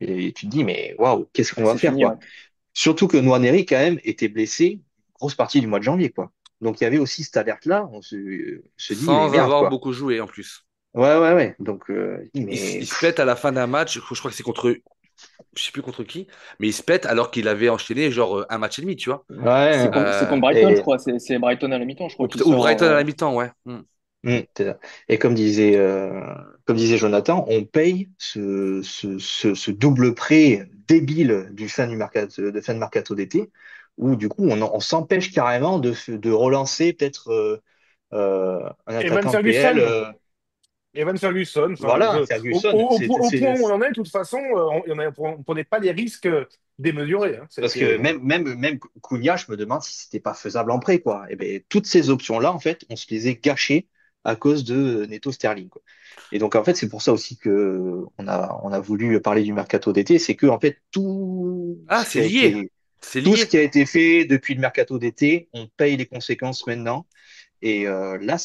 et tu te dis, mais waouh, qu'est-ce qu'on
Ah,
va
c'est
faire,
fini, ouais.
quoi? Surtout que Nwaneri, quand même, était blessé une grosse partie du mois de janvier, quoi. Donc, il y avait aussi cette alerte-là. On se dit, mais
Sans
merde,
avoir
quoi.
beaucoup joué en plus.
Ouais, ouais, ouais. Donc, mais
Il se pète à la fin d'un match. Je crois que c'est contre. Je sais plus contre qui. Mais il se pète alors qu'il avait enchaîné genre un match et demi, tu vois.
ouais.
C'est contre
Euh,
Brighton, je
Et,
crois. C'est Brighton à la mi-temps, je crois, qui
ou
sort.
Brighton à la mi-temps, ouais. Mm.
c'est ça. Et comme disait Jonathan, on paye ce double prêt débile de fin de mercato d'été, où du coup, on s'empêche carrément de relancer peut-être un
Evan
attaquant PL.
Ferguson, Evan Ferguson, enfin,
Voilà, Ferguson.
au point où on en est, de toute façon, on prenait pas des risques démesurés, hein.
Parce que
C'était.
même Cunha, je me demande si c'était pas faisable en prêt, quoi. Et ben, toutes ces options-là, en fait, on se les est gâchées à cause de Neto Sterling, quoi. Et donc, en fait, c'est pour ça aussi que on a voulu parler du mercato d'été, c'est que, en fait,
Ah, c'est lié. C'est
tout ce
lié.
qui a été fait depuis le mercato d'été, on paye les conséquences maintenant. Et là,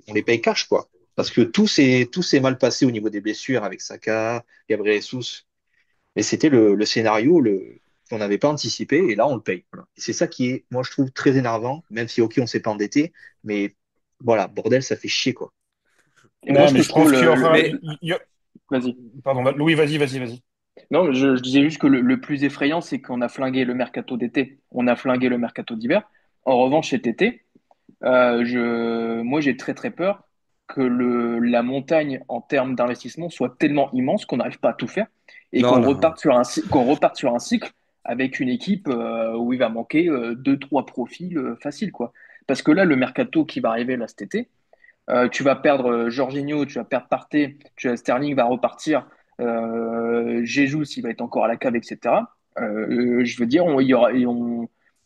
on les paye cash, quoi. Parce que tout s'est mal passé au niveau des blessures avec Saka, Gabriel Jesus. Et c'était le scénario qu'on n'avait pas anticipé, et là, on le paye. Voilà. Et c'est ça qui est, moi, je trouve très énervant, même si, ok, on s'est pas endetté, mais voilà, bordel, ça fait chier, quoi.
Et moi,
Ouais,
ce
mais
que
je
je trouve
pense qu'il y aura.
Mais
Vas-y.
Pardon, Louis, vas-y.
Non, je disais juste que le plus effrayant, c'est qu'on a flingué le mercato d'été, on a flingué le mercato d'hiver. En revanche, cet été, moi, j'ai très très peur. que la montagne en termes d'investissement soit tellement immense qu'on n'arrive pas à tout faire et
Non,
qu'on
non.
reparte sur qu'on reparte sur un cycle avec une équipe où il va manquer deux, trois profils faciles, quoi. Parce que là, le mercato qui va arriver là cet été, tu vas perdre Jorginho, tu vas perdre Partey, Sterling va repartir, Jesus, il va être encore à la cave, etc. Je veux dire,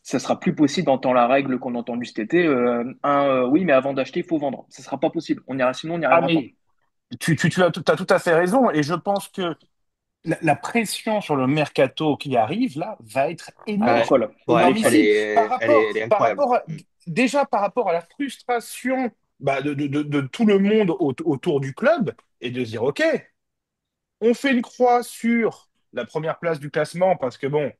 ça sera plus possible d'entendre la règle qu'on a entendue cet été. Oui, mais avant d'acheter, il faut vendre. Ça sera pas possible. Sinon, on n'y
Ah,
arrivera pas.
mais t'as tout à fait raison. Et je pense que la pression sur le mercato qui arrive, là, va être
Ouais,
Folle.
énorme.
ouais,
Elle est folle.
Énormissime.
elle est
Par
incroyable.
rapport déjà par rapport à la frustration bah, de tout le monde autour du club et de se dire, OK, on fait une croix sur la première place du classement parce que bon,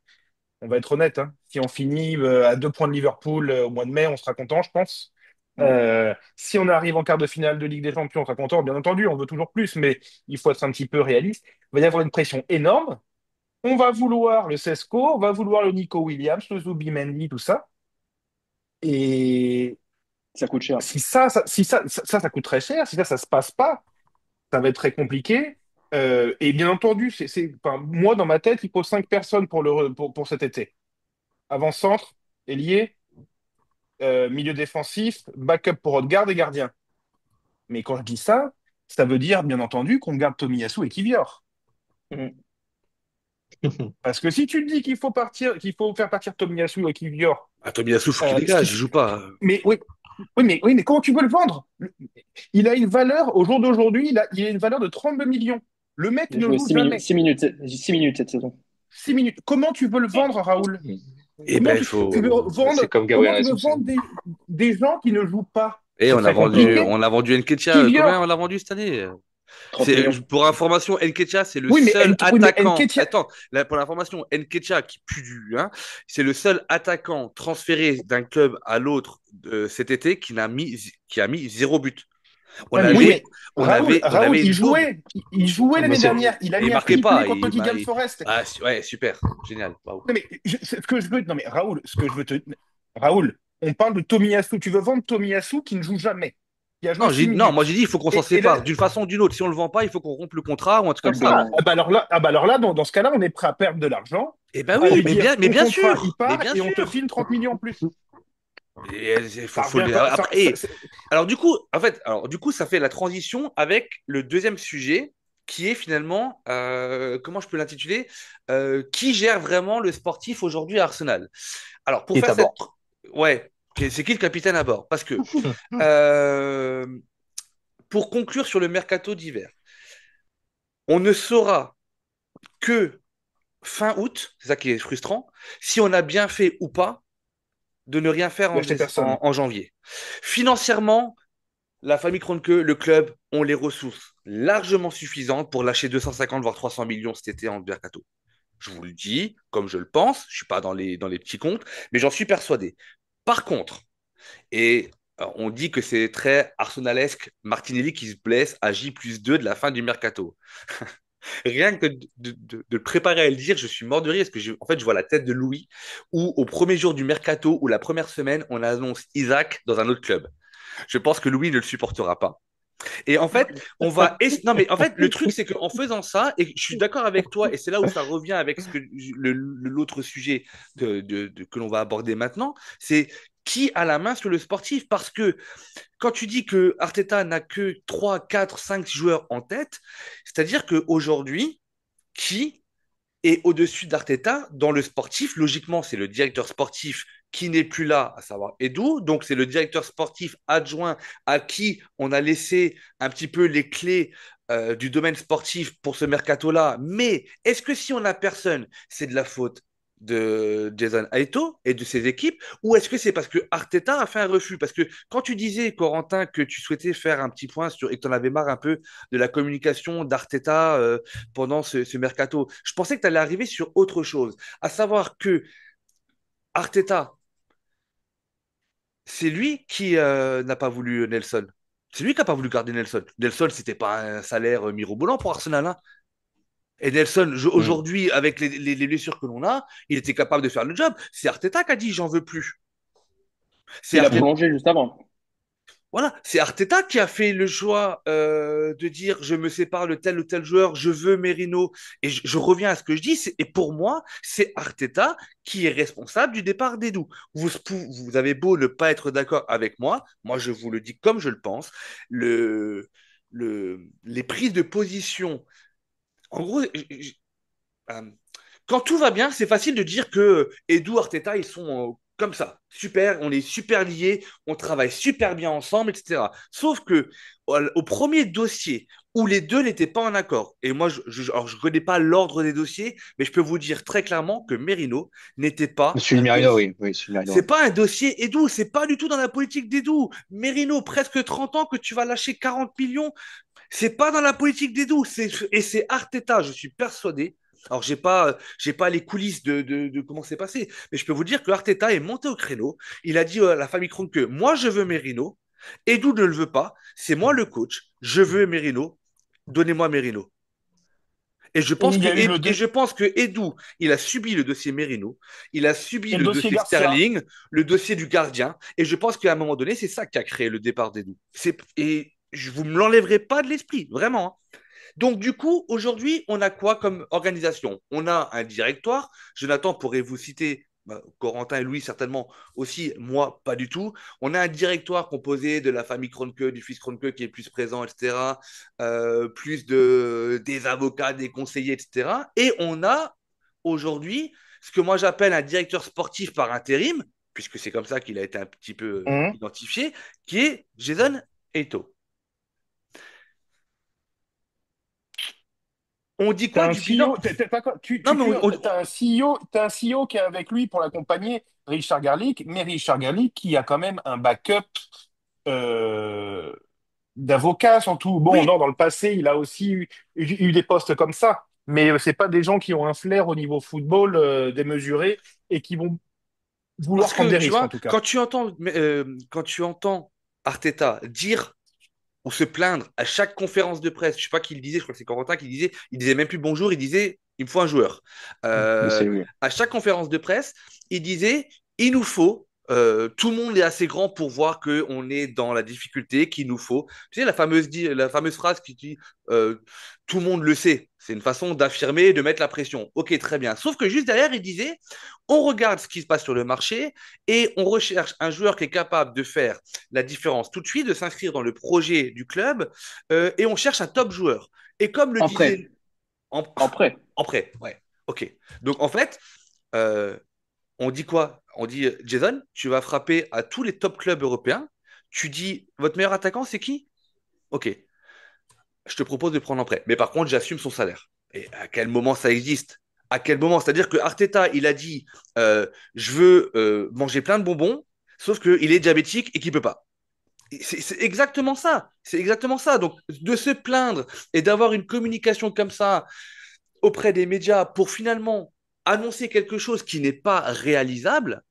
on va être honnête, hein, si on finit à 2 points de Liverpool au mois de mai, on sera content, je pense.
Ouais.
Si on arrive en quart de finale de Ligue des Champions, on sera content, bien entendu, on veut toujours plus, mais il faut être un petit peu réaliste. Il va y avoir une pression énorme. On va vouloir le Sesco, on va vouloir le Nico Williams, le Zubimendi, tout ça. Et
Ça coûte cher.
si ça coûte très cher, si ça se passe pas, ça va être très compliqué. Et bien entendu, enfin, moi, dans ma tête, il faut 5 personnes pour cet été. Avant-centre, ailier, milieu défensif, backup pour Odegaard et gardien. Mais quand je dis ça, ça veut dire, bien entendu, qu'on garde Tomiyasu et Kivior.
Mhm.
Parce que si tu te dis qu'il faut faire partir Tomiyasu et Kivior,
Ah, Tomiyasu, faut qu'il
ce qui
dégage, il joue pas.
mais oui, mais comment tu veux le vendre? Il a une valeur, au jour d'aujourd'hui, il a une valeur de 32 millions. Le mec
Il a
ne
joué
joue jamais.
6 minutes cette saison.
6 minutes. Comment tu veux le vendre, Raoul?
Eh ben, il
Tu veux
faut.
C'est comme
comment
Gabriel
tu veux
Jesus, hein.
vendre des gens qui ne jouent pas?
Et
C'est très compliqué.
on a vendu Nketiah. Combien on
Kivior.
l'a vendu cette année?
30 millions.
Pour information, Nketiah, c'est le
Oui, mais,
seul
oui, mais
attaquant.
Nketiah.
Attends, là, pour l'information, Nketiah qui pue du, hein, c'est le seul attaquant transféré d'un club à l'autre cet été qui a mis 0 but. On
Ouais, mais oui,
avait,
mais Raoul,
on
Raoul,
avait une daube
il jouait
Mais
l'année
c'est
dernière. Il a
et il
mis un
marquait
triplé
pas.
contre Nottingham Forest.
Ah, ouais, super, génial. Waouh.
Non, mais ce que je veux, non, mais Raoul, ce que je veux te, Raoul, on parle de Tomiyasu. Tu veux vendre Tomiyasu qui ne joue jamais, qui a joué
Non,
6
non, moi j'ai
minutes.
dit il faut qu'on s'en
Et là,
sépare d'une façon ou d'une autre. Si on le vend pas, il faut qu'on rompe le contrat ou un truc comme ça.
Exactement.
alors là, dans ce cas-là, on est prêt à perdre de l'argent,
Eh ben
à
oui,
lui dire
mais
ton
bien
contrat, il
sûr, mais
part
bien
et on te
sûr.
file 30 millions en plus. Ça
Faut
revient
le...
pas.
Après, alors du coup, en fait, alors du coup, ça fait la transition avec le deuxième sujet qui est finalement, comment je peux l'intituler, qui gère vraiment le sportif aujourd'hui à Arsenal. Alors pour
qui est
faire
à
cette,
bord.
ouais, c'est qui le capitaine à bord? Parce que euh, pour conclure sur le mercato d'hiver, on ne saura que fin août, c'est ça qui est frustrant, si on a bien fait ou pas de ne rien faire
D'acheter personne.
en janvier. Financièrement, la famille Kroenke, le club, ont les ressources largement suffisantes pour lâcher 250 voire 300 millions cet été en mercato. Je vous le dis, comme je le pense, je ne suis pas dans les petits comptes, mais j'en suis persuadé. Par contre, et on dit que c'est très arsenalesque, Martinelli qui se blesse à J+2 de la fin du mercato. Rien que de le préparer à le dire, je suis mort de rire parce que en fait, je vois la tête de Louis où au premier jour du mercato ou la première semaine, on annonce Isaac dans un autre club. Je pense que Louis ne le supportera pas. Et en fait, non, mais en fait, le truc, c'est qu'en faisant ça, et je suis d'accord avec toi, et c'est là où ça revient avec l'autre sujet que l'on va aborder maintenant, c'est qui a la main sur le sportif. Parce que quand tu dis que Arteta n'a que 3 4 5 joueurs en tête, c'est-à-dire qu'aujourd'hui, qui est au-dessus d'Arteta dans le sportif? Logiquement, c'est le directeur sportif qui n'est plus là, à savoir Edu. Donc, c'est le directeur sportif adjoint à qui on a laissé un petit peu les clés du domaine sportif pour ce mercato-là. Mais est-ce que si on n'a personne, c'est de la faute de Jason Aito et de ses équipes, ou est-ce que c'est parce que Arteta a fait un refus? Parce que quand tu disais, Corentin, que tu souhaitais faire un petit point sur et que tu en avais marre un peu de la communication d'Arteta pendant ce mercato, je pensais que tu allais arriver sur autre chose, à savoir que Arteta, c'est lui qui n'a pas voulu Nelson. C'est lui qui n'a pas voulu garder Nelson. Nelson, c'était pas un salaire mirobolant pour Arsenal, hein. Et Nelson,
Mm.
aujourd'hui, avec les blessures que l'on a, il était capable de faire le job. C'est Arteta qui a dit j'en veux plus. C'est
Il a
Arteta.
prolongé juste avant.
Voilà, c'est Arteta qui a fait le choix de dire je me sépare de tel ou tel joueur, je veux Merino. Et je reviens à ce que je dis, et pour moi, c'est Arteta qui est responsable du départ d'Edu. Vous avez beau ne pas être d'accord avec moi je vous le dis comme je le pense, le, les prises de position, en gros, euh, quand tout va bien, c'est facile de dire que Edu, Arteta, ils sont comme ça, super, on est super liés, on travaille super bien ensemble, etc. Sauf que au premier dossier où les deux n'étaient pas en accord, et moi, alors, je connais pas l'ordre des dossiers, mais je peux vous dire très clairement que Merino n'était pas
Monsieur
un
Merino,
dossier.
oui, oui, monsieur Merino,
C'est
oui.
pas un dossier Edu, c'est pas du tout dans la politique d'Edu. Merino, presque 30 ans que tu vas lâcher 40 millions, c'est pas dans la politique d'Edu, et c'est Arteta, je suis persuadé. Alors, j'ai pas les coulisses de comment c'est passé, mais je peux vous dire que Arteta est monté au créneau. Il a dit à la famille Kroenke que moi, je veux Merino. Edu ne le veut pas. C'est moi le coach. Je veux Merino. Donnez-moi Merino.
Et il y a eu
Et je pense que Edu, il a subi le dossier Merino, il a subi
et le
le
dossier
dossier
Garcia.
Sterling, le dossier du gardien, et je pense qu'à un moment donné, c'est ça qui a créé le départ d'Edu. Et je vous me l'enlèverez pas de l'esprit, vraiment, hein. Donc, du coup, aujourd'hui, on a quoi comme organisation? On a un directoire. Jonathan pourrait vous citer, bah, Corentin et Louis certainement aussi, moi pas du tout. On a un directoire composé de la famille Kroenke, du fils Kroenke qui est plus présent, etc. Plus des avocats, des conseillers, etc. Et on a aujourd'hui ce que moi j'appelle un directeur sportif par intérim, puisque c'est comme ça qu'il a été un petit peu
Mhm.
identifié, qui est Jason Eito. On dit
T'as
quoi
un
du bilan?
CEO,
Non, mais
t'as un CEO, t'as un CEO qui est avec lui pour l'accompagner, Richard Garlick, mais Richard Garlick qui a quand même un backup euh, d'avocat surtout. Bon,
oui,
non, dans le passé, il a aussi eu des postes comme ça, mais c'est pas des gens qui ont un flair au niveau football démesuré et qui vont vouloir
parce
prendre
que
des
tu
risques
vois,
en tout cas.
quand tu entends Arteta dire ou se plaindre à chaque conférence de presse, je sais pas qui le disait, je crois que c'est Corentin qui le disait, il disait même plus bonjour, il disait il me faut un joueur.
Mais
Euh,
c'est lui.
à chaque conférence de presse, il disait il nous faut. Tout le monde est assez grand pour voir qu'on est dans la difficulté, qu'il nous faut. Tu sais, la fameuse phrase qui dit tout le monde le sait. C'est une façon d'affirmer, de mettre la pression. Ok, très bien. Sauf que juste derrière, il disait on regarde ce qui se passe sur le marché et on recherche un joueur qui est capable de faire la différence tout de suite, de s'inscrire dans le projet du club, et on cherche un top joueur. Et comme le
En prêt.
disait en,
En prêt.
en prêt, ouais, ok. Donc en fait, euh, on dit quoi? On dit Jason, tu vas frapper à tous les top clubs européens. Tu dis votre meilleur attaquant, c'est qui? Ok, je te propose de prendre en prêt. Mais par contre, j'assume son salaire. Et à quel moment ça existe? À quel moment? C'est-à-dire que Arteta, il a dit je veux manger plein de bonbons, sauf qu'il est diabétique et qu'il peut pas. C'est exactement ça. C'est exactement ça. Donc, de se plaindre et d'avoir une communication comme ça auprès des médias pour finalement annoncer quelque chose qui n'est pas réalisable,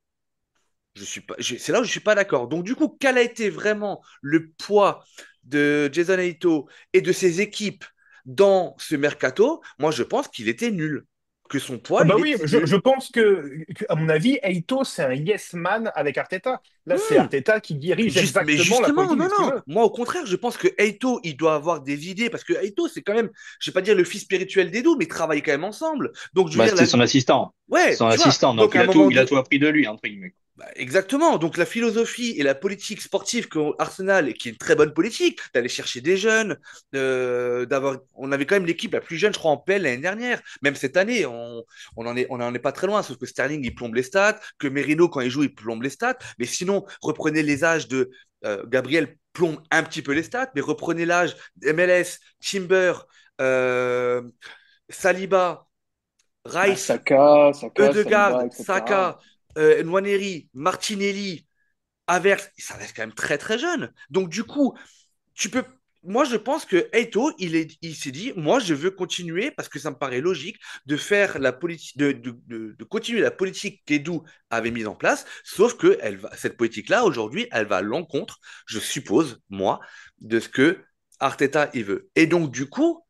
c'est là où je suis pas d'accord. Donc, du coup, quel a été vraiment le poids de Jason Aito et de ses équipes dans ce mercato? Moi, je pense qu'il était nul. Que son
Ah
poids,
bah
il
oui,
était
je
nul.
pense à mon avis, Eito, c'est un yes man avec Arteta. Là, c'est
Hmm.
Arteta qui dirige
Mais
exactement la
justement,
politique,
non,
c'est ce qu'il
non.
veut.
Moi, au contraire, je pense que Eito, il doit avoir des idées parce que Eito, c'est quand même, je vais pas dire le fils spirituel d'Edo, mais ils travaillent quand même ensemble. Donc, je veux
Bah,
dire,
c'était son assistant.
ouais,
Son
tu vois.
assistant. Donc,
Donc, à un moment
il a
donné,
tout appris de lui, entre guillemets.
bah, exactement. Donc, la philosophie et la politique sportive que Arsenal, et qui est une très bonne politique, d'aller chercher des jeunes, on avait quand même l'équipe la plus jeune, je crois, en PL l'année dernière. Même cette année, on en est pas très loin, sauf que Sterling, il plombe les stats, que Merino, quand il joue, il plombe les stats. Mais sinon, reprenez les âges de Gabriel plombe un petit peu les stats, mais reprenez l'âge MLS, Timber, euh, Saliba,
Bah,
Rice,
Saka, Saliba,
Eudegaard,
etc.
Saka, Nwaneri, Martinelli, Havertz, ça reste quand même très très jeune. Donc du coup, tu peux. Moi, je pense que Eito, il s'est dit, moi, je veux continuer parce que ça me paraît logique de faire la politique, de continuer la politique qu'Edu avait mise en place. Sauf que cette politique-là, aujourd'hui, elle va à l'encontre, je suppose, moi, de ce que Arteta il veut. Et donc, du coup,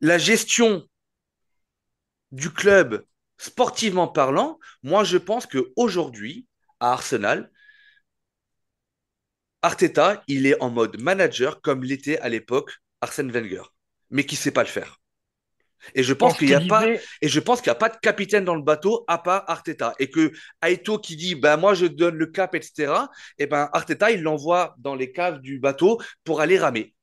la gestion du club, sportivement parlant, moi, je pense qu'aujourd'hui, à Arsenal, Arteta, il est en mode manager comme l'était à l'époque Arsène Wenger, mais qui sait pas le faire. Et je
Quand
pense
je
qu'il n'y
te
a pas,
disais,
et je pense qu'il y a pas de capitaine dans le bateau à part Arteta. Et que Aito qui dit, ben moi je donne le cap, etc. Et ben Arteta, il l'envoie dans les caves du bateau pour aller ramer.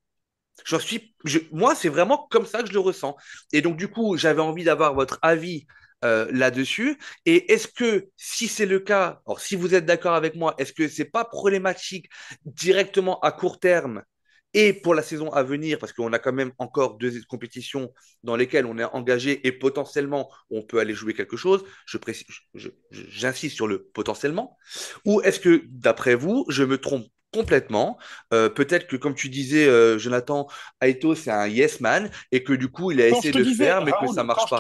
Moi, c'est vraiment comme ça que je le ressens. Et donc, du coup, j'avais envie d'avoir votre avis là-dessus. Et est-ce que, si c'est le cas, alors si vous êtes d'accord avec moi, est-ce que c'est pas problématique directement à court terme et pour la saison à venir, parce qu'on a quand même encore deux compétitions dans lesquelles on est engagé et potentiellement on peut aller jouer quelque chose. J'insiste sur le potentiellement. Ou est-ce que, d'après vous, je me trompe complètement? Peut-être que, comme tu disais, Jonathan, Aito, c'est un yes man et que du coup, il a
quand je
essayé
te
de le
disais,
faire, mais que ça
Raoul,
marche pas.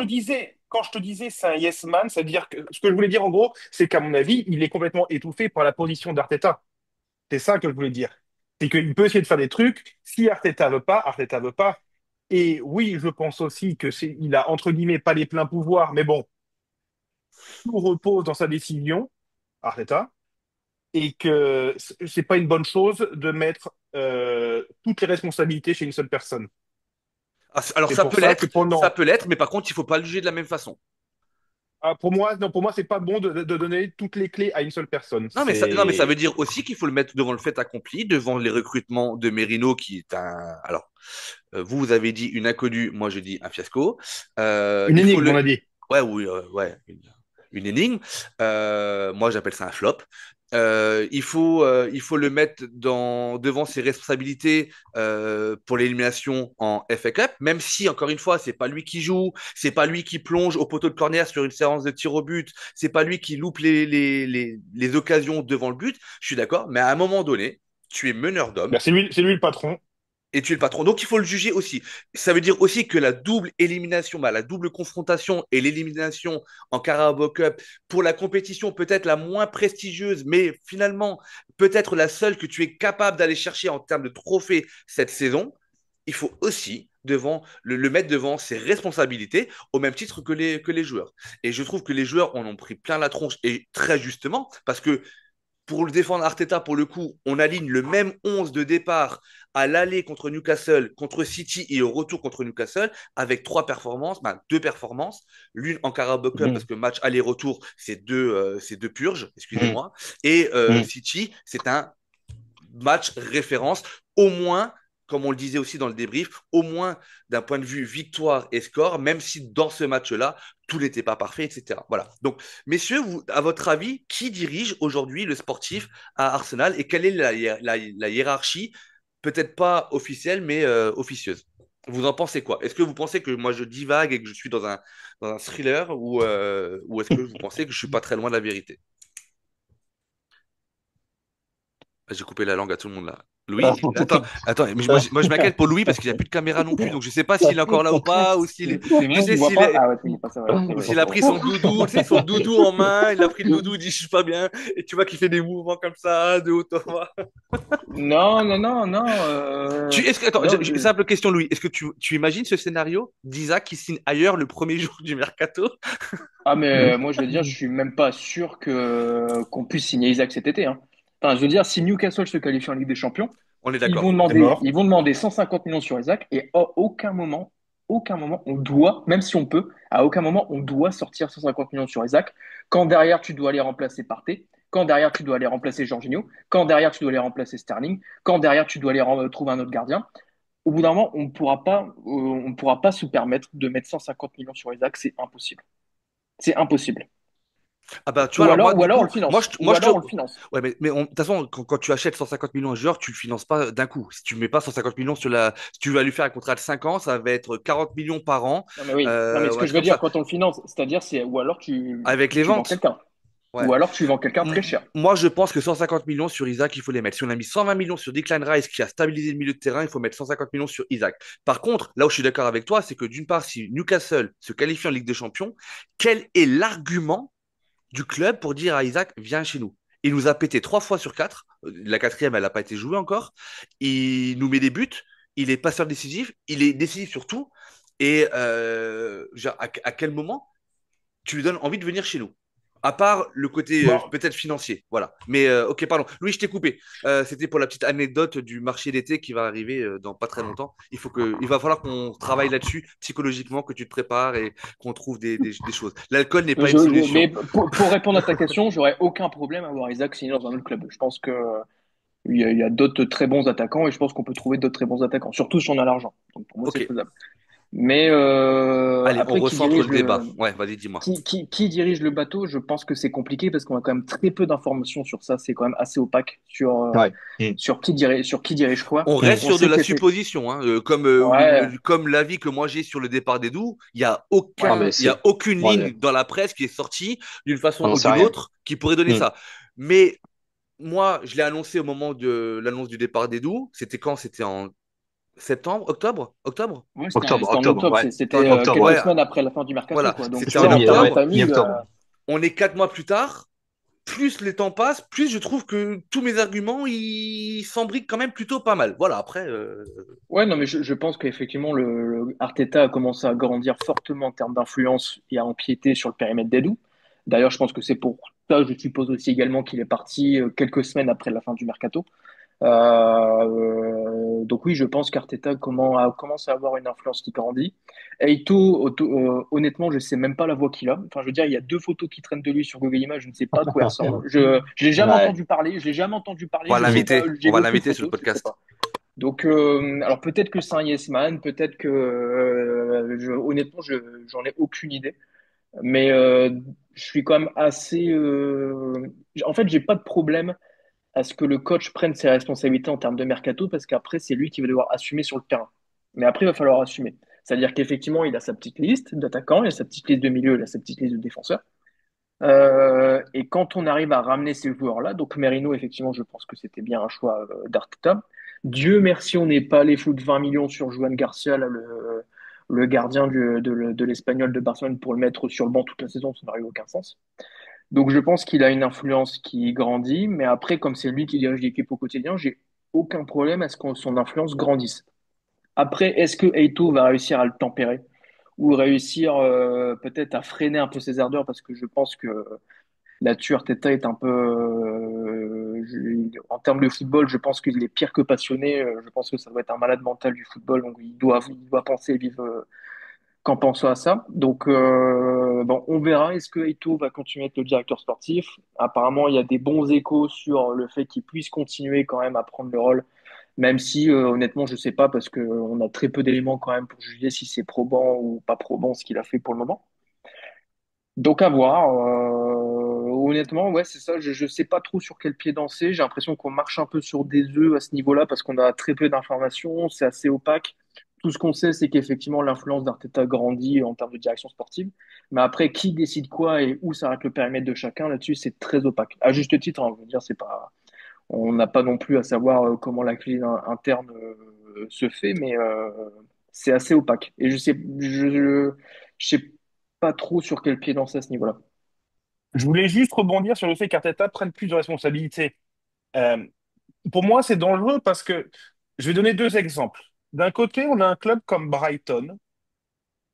quand je te disais c'est un yes man, c'est-à-dire que ce que je voulais dire en gros, c'est qu'à mon avis, il est complètement étouffé par la position d'Arteta. C'est ça que je voulais dire. C'est qu'il peut essayer de faire des trucs. Si Arteta veut pas, Arteta veut pas. Et oui, je pense aussi que il a entre guillemets pas les pleins pouvoirs, mais bon, tout repose dans sa décision, Arteta, et que c'est pas une bonne chose de mettre toutes les responsabilités chez une seule personne.
Alors,
C'est pour ça que
ça
pendant,
peut l'être, mais par contre, il faut pas le juger de la même façon.
pour moi, non, pour moi, c'est pas bon de donner toutes les clés à une seule personne.
Non, mais ça veut
C'est
dire aussi qu'il faut le mettre devant le fait accompli, devant les recrutements de Merino, qui est un. Alors, vous avez dit une inconnue, moi je dis un fiasco.
une
Il faut
énigme, on
le.
a dit.
Ouais, oui, ouais, une énigme. Moi j'appelle ça un flop. Il faut le mettre devant ses responsabilités pour l'élimination en FA Cup, même si, encore une fois, c'est pas lui qui joue, c'est pas lui qui plonge au poteau de corner sur une séance de tir au but, c'est pas lui qui loupe les occasions devant le but, je suis d'accord, mais à un moment donné, tu es meneur d'hommes
Ben, c'est lui le patron.
et tu es le patron. Donc il faut le juger aussi. Ça veut dire aussi que la double élimination, bah, la double confrontation et l'élimination en Carabao Cup pour la compétition peut-être la moins prestigieuse, mais finalement peut-être la seule que tu es capable d'aller chercher en termes de trophée cette saison, il faut aussi le mettre devant ses responsabilités au même titre que les joueurs. Et je trouve que les joueurs en ont pris plein la tronche et très justement parce que pour le défendre Arteta, pour le coup, on aligne le même 11 de départ à l'aller contre Newcastle, contre City et au retour contre Newcastle, avec deux performances, l'une en Carabao Cup, parce
Mhm.
que match aller-retour, c'est deux purges,
Mhm.
excusez-moi, et
Mhm.
City, c'est un match référence, au moins, comme on le disait aussi dans le débrief, au moins d'un point de vue victoire et score, même si dans ce match-là, tout n'était pas parfait, etc. Voilà. Donc, messieurs, à votre avis, qui dirige aujourd'hui le sportif à Arsenal et quelle est la hiérarchie, peut-être pas officielle, mais officieuse? Vous en pensez quoi? Est-ce que vous pensez que moi je divague et que je suis dans un thriller ou est-ce que vous pensez que je suis pas très loin de la vérité? J'ai coupé la langue à tout le monde là. Louis, attends, mais moi je m'inquiète pour Louis parce qu'il n'y a plus de caméra non plus, donc je sais pas s'il est encore là ou pas, ou s'il est,
C'est
tu
vrai,
sais,
tu vois
s'il
pas?
est,
Ah ouais, c'est pas ça, ouais, c'est
ou
vrai.
s'il a pris son doudou, tu sais, son doudou en main, il a pris le doudou, il dit je suis pas bien, et tu vois qu'il fait des mouvements comme ça, de haut en bas.
Non, non, non, non,
Attends,
non,
simple question Louis, est-ce que tu imagines ce scénario d'Isaac qui signe ailleurs le premier jour du mercato?
ah, mais moi, je veux dire, je suis même pas sûr que qu'on puisse signer Isaac cet été, hein. Enfin, je veux dire, si Newcastle se qualifie en Ligue des Champions,
On est d'accord.
C'est mort.
ils vont demander 150 millions sur Isaac et à aucun moment, on doit, même si on peut, à aucun moment, on doit sortir 150 millions sur Isaac. Quand derrière, tu dois aller remplacer Partey, quand derrière, tu dois aller remplacer Jorginho, quand derrière, tu dois aller remplacer Sterling, quand derrière, tu dois aller trouver un autre gardien. Au bout d'un moment, on pourra pas se permettre de mettre 150 millions sur Isaac, c'est impossible. C'est impossible.
Ah bah tu vois, alors moi
Ou
du
alors on
coup,
le finance.
moi
Ou
je te...
alors on le finance.
Ouais, mais de toute façon, quand tu achètes 150 millions à un joueur, tu le finances pas d'un coup. Si tu mets pas 150 millions sur la... Si tu vas lui faire un contrat de 5 ans, ça va être 40 millions par an,
Non mais oui. Non mais ce
ou un
que je
truc
veux
comme
dire
ça.
quand on le finance, c'est-à-dire c'est ou alors
Avec les
tu vends
ventes.
quelqu'un.
Ouais.
Ou alors tu vends quelqu'un très cher.
Moi, je pense que 150 millions sur Isaac, il faut les mettre. Si on a mis 120 millions sur Declan Rice qui a stabilisé le milieu de terrain, il faut mettre 150 millions sur Isaac. Par contre, là où je suis d'accord avec toi, c'est que d'une part, si Newcastle se qualifie en Ligue des Champions, quel est l'argument du club pour dire à Isaac, viens chez nous? Il nous a pété 3 fois sur 4. La quatrième, elle n'a pas été jouée encore. Il nous met des buts. Il est passeur décisif. Il est décisif sur tout. Et genre, à quel moment tu lui donnes envie de venir chez nous? À part le côté
Bon,
peut-être financier, voilà. Mais ok, pardon. Louis, je t'ai coupé. C'était pour la petite anecdote du marché d'été qui va arriver dans pas très longtemps. Il va falloir qu'on travaille là-dessus psychologiquement, que tu te prépares et qu'on trouve des choses. L'alcool n'est pas une
Mais
solution.
pour répondre à ta question, j'aurais aucun problème à voir Isaac signer dans un autre club. Je pense que il y a d'autres très bons attaquants et je pense qu'on peut trouver d'autres très bons attaquants, surtout si on a l'argent. Donc pour moi,
Ok,
c'est faisable. Mais
allez, on
après,
recentre le débat. Ouais, vas-y, dis-moi.
qui dirige le bateau? Je pense que c'est compliqué parce qu'on a quand même très peu d'informations sur ça. C'est quand même assez opaque
Ouais. Mm.
sur qui dirige quoi.
On reste
Mm.
On
sur de
sait
la
qu'il fait.
supposition, hein.
Ouais,
Comme l'avis que moi j'ai sur le départ d'Edu,
Ah, mais
il y a aucune
ouais,
ligne dans la presse qui est sortie d'une façon
on n'en
ou
sait
d'une
rien.
autre qui pourrait donner
Mm.
ça. Mais moi, je l'ai annoncé au moment de l'annonce du départ d'Edu. C'était quand? C'était en septembre, octobre? Octobre?
ouais,
Octobre,
c'était en
octobre,
octobre.
ouais.
C'était en
C'était
octobre.
Octobre,
quelques
ouais.
Ouais,
semaines après la fin du mercato,
voilà.
quoi. Donc
C'était
tu
en
vois,
C'était
en termes de
octobre.
ouais,
timing,
mi-octobre.
On est 4 mois plus tard. Plus les temps passent, plus je trouve que tous mes arguments, ils s'embriquent quand même plutôt pas mal. Voilà, après,
ouais, non, mais je pense qu'effectivement, le Arteta a commencé à grandir fortement en termes d'influence et à empiéter sur le périmètre d'Edu. D'ailleurs, je pense que c'est pour ça, je suppose aussi également qu'il est parti quelques semaines après la fin du mercato. Donc oui, je pense qu'Arteta commence à avoir une influence qui grandit. Honnêtement, je sais même pas la voix qu'il a. Enfin, je veux dire, il y a deux photos qui traînent de lui sur Google Images, je ne sais pas à quoi il ressemble. Je l'ai jamais
Ouais.
entendu parler, je l'ai jamais entendu
on
parler,
va
je sais pas,
l'inviter. On
j'ai
va
aucune
l'inviter sur le
photo, je sais
podcast.
pas. Donc, alors peut-être que c'est un yes man, peut-être que honnêtement, j'en ai aucune idée. Mais je suis quand même assez. En fait, j'ai pas de problème à ce que le coach prenne ses responsabilités en termes de mercato, parce qu'après, c'est lui qui va devoir assumer sur le terrain. Mais après, il va falloir assumer. C'est-à-dire qu'effectivement, il a sa petite liste d'attaquants, il a sa petite liste de milieu, il a sa petite liste de défenseurs. Et quand on arrive à ramener ces joueurs-là, donc Merino, effectivement, je pense que c'était bien un choix d'Arteta. Dieu merci, on n'est pas allé foutre 20 millions sur Juan Garcia, là, le gardien de l'Espagnol de Barcelone, pour le mettre sur le banc toute la saison, ça n'aurait eu aucun sens. Donc je pense qu'il a une influence qui grandit, mais après, comme c'est lui qui dirige l'équipe au quotidien, j'ai aucun problème à ce que son influence grandisse. Après, est-ce que Eito va réussir à le tempérer ou réussir peut-être à freiner un peu ses ardeurs, parce que je pense que là-dessus, Arteta est un peu, en termes de football, je pense qu'il est pire que passionné. Je pense que ça doit être un malade mental du football, donc il doit penser et vivre qu'en pensant à ça. Donc, bon, on verra. Est-ce que Eto va continuer à être le directeur sportif? Apparemment, il y a des bons échos sur le fait qu'il puisse continuer quand même à prendre le rôle, même si, honnêtement, je sais pas, parce que on a très peu d'éléments quand même pour juger si c'est probant ou pas probant ce qu'il a fait pour le moment. Donc à voir. Honnêtement, ouais, c'est ça. Je sais pas trop sur quel pied danser. J'ai l'impression qu'on marche un peu sur des œufs à ce niveau-là parce qu'on a très peu d'informations. C'est assez opaque. Tout ce qu'on sait, c'est qu'effectivement, l'influence d'Arteta grandit en termes de direction sportive. Mais après, qui décide quoi et où s'arrête le périmètre de chacun, là-dessus, c'est très opaque. À juste titre, hein, je veux dire, c'est pas, on n'a pas non plus à savoir comment la cuisine interne se fait, mais c'est assez opaque. Et je sais pas trop sur quel pied danser à ce niveau-là.
je voulais juste rebondir sur le fait qu'Arteta prenne plus de responsabilités. Euh, pour moi, c'est dangereux parce que je vais donner deux exemples. D'un côté, on a un club comme Brighton,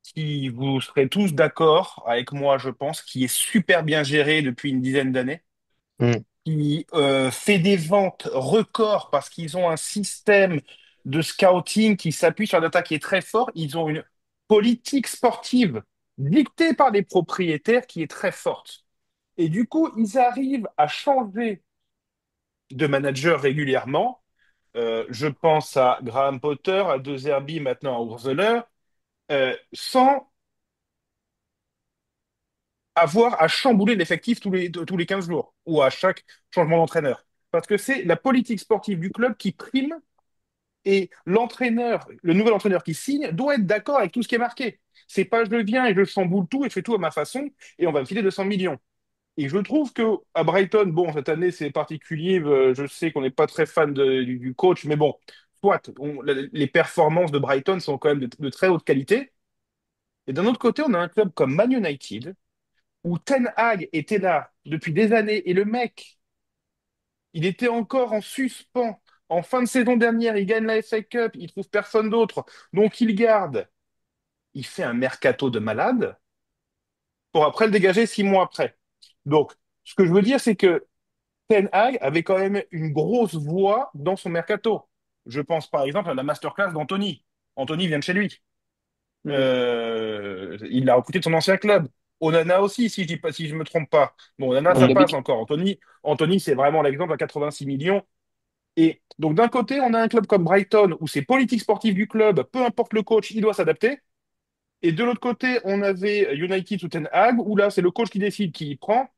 qui, vous serez tous d'accord avec moi, je pense, qui est super bien géré depuis une dizaine d'années,
Mm.
qui fait des ventes records parce qu'ils ont un système de scouting qui s'appuie sur la data qui est très fort. Ils ont une politique sportive dictée par les propriétaires qui est très forte. Et du coup, ils arrivent à changer de manager régulièrement. Je pense à Graham Potter, à De Zerbi, maintenant à Urzeler, sans avoir à chambouler l'effectif tous les 15 jours ou à chaque changement d'entraîneur. Parce que c'est la politique sportive du club qui prime et l'entraîneur, le nouvel entraîneur qui signe, doit être d'accord avec tout ce qui est marqué. C'est pas je viens et je chamboule tout et je fais tout à ma façon et on va me filer 200 millions. Et je trouve que à Brighton, bon, cette année c'est particulier. Je sais qu'on n'est pas très fan du coach, mais bon, soit les performances de Brighton sont quand même de très haute qualité. Et d'un autre côté, on a un club comme Man United où Ten Hag était là depuis des années et le mec, il était encore en suspens. En fin de saison dernière, il gagne la FA Cup, il trouve personne d'autre, donc il garde. Il fait un mercato de malade pour après le dégager 6 mois après. Donc, ce que je veux dire, c'est que Ten Hag avait quand même une grosse voix dans son mercato. Je pense par exemple à la masterclass d'Anthony. Anthony vient de chez lui.
Mm.
Il l'a recruté de son ancien club. Onana aussi, si je dis pas, si je me trompe pas. Bon, Onana,
Bon,
ça
il avait,
passe encore. Anthony, c'est vraiment l'exemple à 86 millions. Et donc, d'un côté, on a un club comme Brighton où c'est politique sportive du club, peu importe le coach, il doit s'adapter. Et de l'autre côté, on avait United sous Ten Hag où là, c'est le coach qui décide qui y prend.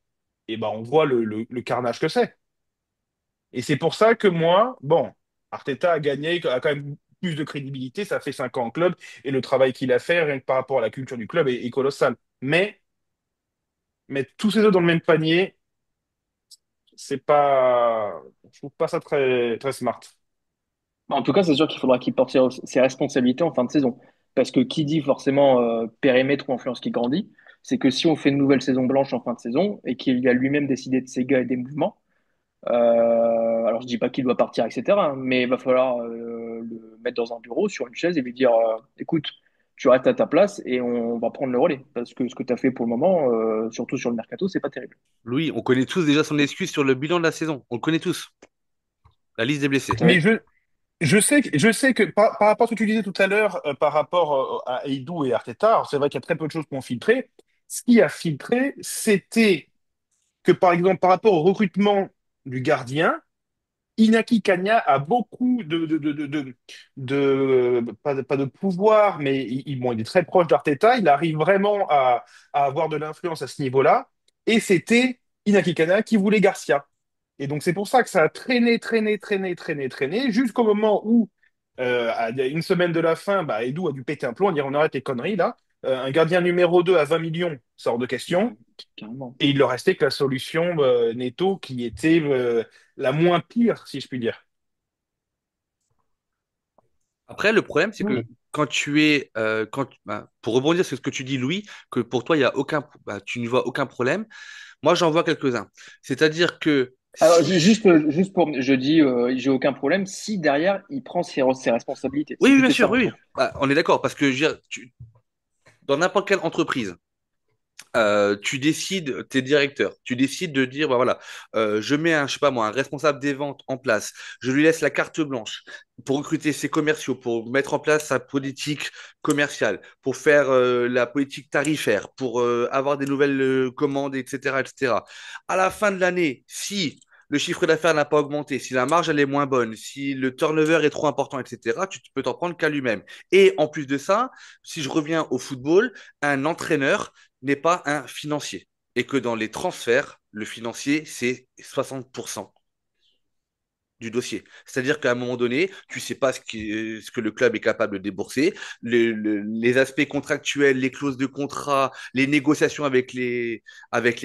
Et ben, on voit le carnage que c'est. Et c'est pour ça que moi, bon, Arteta a gagné, a quand même plus de crédibilité, ça fait 5 ans en club, et le travail qu'il a fait, rien que par rapport à la culture du club, est colossal. Mais mettre tous ces œufs dans le même panier, c'est pas, je trouve pas ça très, très smart.
En tout cas, c'est sûr qu'il faudra qu'il porte ses responsabilités en fin de saison. Parce que qui dit forcément périmètre ou influence qui grandit, c'est que si on fait une nouvelle saison blanche en fin de saison et qu'il a lui-même décidé de ses gars et des mouvements, alors je dis pas qu'il doit partir, etc. Mais il va falloir le mettre dans un bureau, sur une chaise et lui dire écoute, tu restes à ta place et on va prendre le relais. Parce que ce que tu as fait pour le moment, surtout sur le mercato, c'est pas terrible.
Louis, on connaît tous déjà son excuse sur le bilan de la saison. On le connaît tous. La liste des blessés.
Mais
Oui.
je sais que par rapport à ce que tu disais tout à l'heure, par rapport à Eidou et Arteta, alors c'est vrai qu'il y a très peu de choses qui ont filtré. Ce qui a filtré, c'était que, par exemple, par rapport au recrutement du gardien, Inaki Kanya a beaucoup pas de pouvoir, mais bon, il est très proche d'Arteta. Il arrive vraiment à avoir de l'influence à ce niveau-là. Et c'était Inaki Kanya qui voulait Garcia. Et donc, c'est pour ça que ça a traîné, traîné, traîné, traîné, traîné, jusqu'au moment où, à une semaine de la fin, bah, Edu a dû péter un plomb, dire on arrête les conneries là. Un gardien numéro 2 à 20 millions, ça hors de question.
Ouais, carrément.
Et il leur restait que la solution Neto qui était la moins pire, si je puis dire.
Après, le problème, c'est que
Hmm.
quand tu es, pour rebondir sur ce que tu dis, Louis, que pour toi, il y a aucun, tu ne vois aucun problème. Moi, j'en vois quelques-uns. C'est-à-dire que
Alors,
si,
juste pour, je dis, j'ai aucun problème si derrière il prend ses responsabilités.
oui,
C'est
oui, bien
juste ça,
sûr,
hein.
oui, on est d'accord, parce que je veux dire, dans n'importe quelle entreprise, tu décides, t'es directeur, tu décides de dire, bah voilà, je mets un, je sais pas moi, un responsable des ventes en place, je lui laisse la carte blanche pour recruter ses commerciaux, pour mettre en place sa politique commerciale, pour faire la politique tarifaire, pour avoir des nouvelles commandes, etc., etc. À la fin de l'année, si le chiffre d'affaires n'a pas augmenté, si la marge elle est moins bonne, si le turnover est trop important, etc., tu peux t'en prendre qu'à lui-même. Et en plus de ça, si je reviens au football, un entraîneur n'est pas un financier. Et que dans les transferts, le financier, c'est 60% du dossier. C'est-à-dire qu'à un moment donné, tu sais pas ce que le club est capable de débourser, les aspects contractuels, les clauses de contrat, les négociations avec les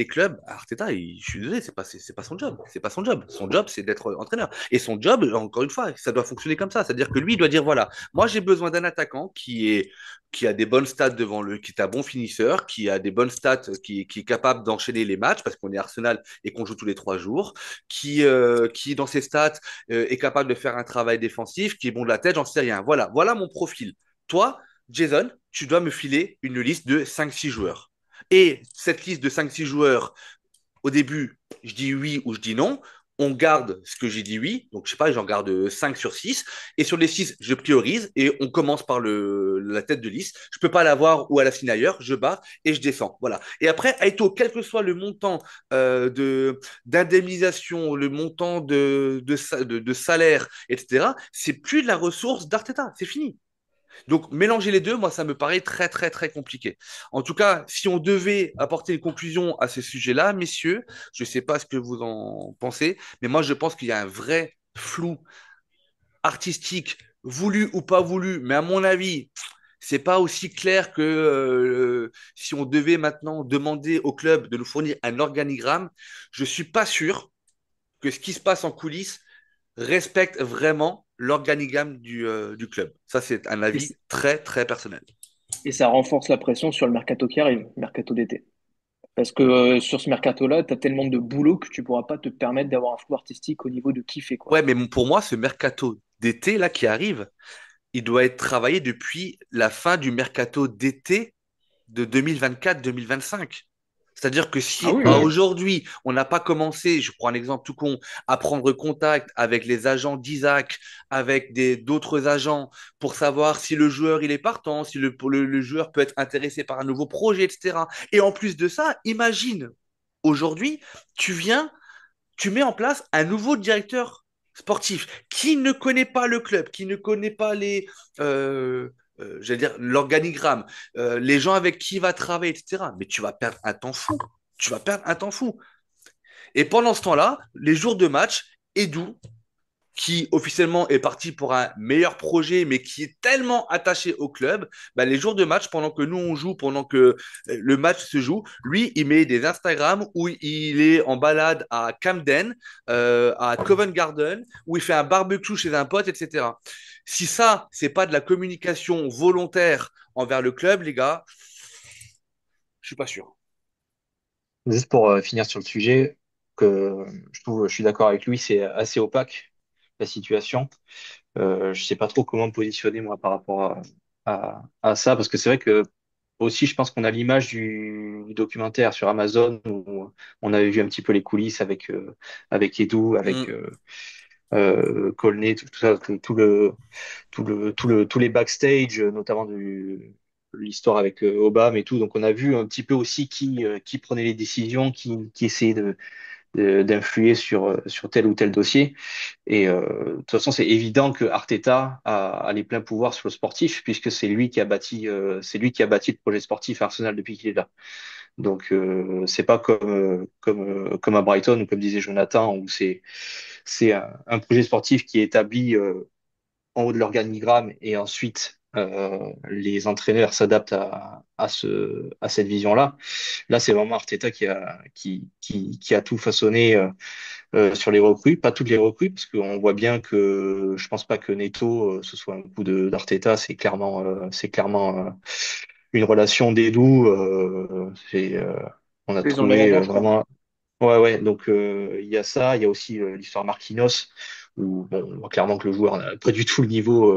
clubs. Arteta, je suis désolé, c'est pas son job. C'est pas son job. Son job, c'est d'être entraîneur. Et son job, encore une fois, ça doit fonctionner comme ça. C'est-à-dire que lui, il doit dire, voilà, moi j'ai besoin d'un attaquant qui a des bonnes stats devant le, qui est un bon finisseur, qui a des bonnes stats, qui est capable d'enchaîner les matchs parce qu'on est Arsenal et qu'on joue tous les 3 jours, qui dans ses stats est capable de faire un travail défensif, qui est bon de la tête, j'en sais rien. Voilà, voilà mon profil. Toi, Jason, tu dois me filer une liste de 5-6 joueurs. Et cette liste de 5-6 joueurs, au début, je dis oui ou je dis non. On garde ce que j'ai dit oui. Donc, je sais pas, j'en garde 5 sur 6. Et sur les 6, je priorise et on commence par la tête de liste. Je peux pas l'avoir ou à la signe ailleurs. Je barre et je descends. Voilà. Et après, Aito, quel que soit le montant d'indemnisation, le montant de salaire, etc., c'est plus de la ressource d'Arteta. C'est fini. Donc, mélanger les deux, moi, ça me paraît très, très, très compliqué. En tout cas, si on devait apporter une conclusion à ce sujet-là, messieurs, je ne sais pas ce que vous en pensez, mais moi, je pense qu'il y a un vrai flou artistique, voulu ou pas voulu, mais à mon avis, c'est pas aussi clair que si on devait maintenant demander au club de nous fournir un organigramme, je suis pas sûr que ce qui se passe en coulisses respecte vraiment l'organigramme du club. Ça, c'est un
Et,
avis
c-
très, très personnel.
et ça renforce la pression sur le mercato qui arrive, mercato d'été. Parce que sur ce mercato-là, tu as tellement de boulot que tu pourras pas te permettre d'avoir un flou artistique au niveau de kiffer, quoi.
Ouais, mais pour moi, ce mercato d'été là qui arrive, il doit être travaillé depuis la fin du mercato d'été de 2024-2025. C'est-à-dire que
Ah
si
oui,
à
oui.
aujourd'hui, on n'a pas commencé, je prends un exemple tout con, à prendre contact avec les agents d'Isaac, avec d'autres agents, pour savoir si le joueur il est partant, si le joueur peut être intéressé par un nouveau projet, etc. Et en plus de ça, imagine, aujourd'hui, tu viens, tu mets en place un nouveau directeur sportif qui ne connaît pas le club, qui ne connaît pas j'allais dire, l'organigramme, les gens avec qui il va travailler, etc. Mais tu vas perdre un temps fou. Tu vas perdre un temps fou. Et pendant ce temps-là, les jours de match, Edu, qui officiellement est parti pour un meilleur projet, mais qui est tellement attaché au club, bah, les jours de match, pendant que nous on joue, pendant que le match se joue, lui, il met des Instagrams où il est en balade à Camden, à Covent Garden, où il fait un barbecue chez un pote, etc. Si ça, c'est pas de la communication volontaire envers le club, les gars, je suis pas sûr.
Juste pour finir sur le sujet, je suis d'accord avec lui, c'est assez opaque la situation. Je sais pas trop comment me positionner moi par rapport à ça, parce que c'est vrai que aussi, je pense qu'on a l'image du documentaire sur Amazon où on avait vu un petit peu les coulisses avec Edu, avec
Mm.
Colney, tout ça, tous les backstage, notamment l'histoire avec Obama et tout. Donc on a vu un petit peu aussi qui prenait les décisions, qui essayait d'influer sur tel ou tel dossier. Et de toute façon, c'est évident que Arteta a les pleins pouvoirs sur le sportif, puisque c'est lui qui a bâti le projet sportif à Arsenal depuis qu'il est là. Donc c'est pas comme à Brighton ou comme disait Jonathan où c'est un projet sportif qui est établi en haut de l'organigramme et ensuite les entraîneurs s'adaptent à cette vision-là. Là, c'est vraiment Arteta qui a tout façonné sur les recrues, pas toutes les recrues, parce qu'on voit bien que je pense pas que Neto ce soit un coup d'Arteta, c'est clairement une relation d'édou. On a
Ils ont de
trouvé
l'engagement, quoi.
vraiment. Ouais, ouais. Donc il y a ça, il y a aussi l'histoire Marquinhos où bon, on voit clairement que le joueur n'a pas du tout le niveau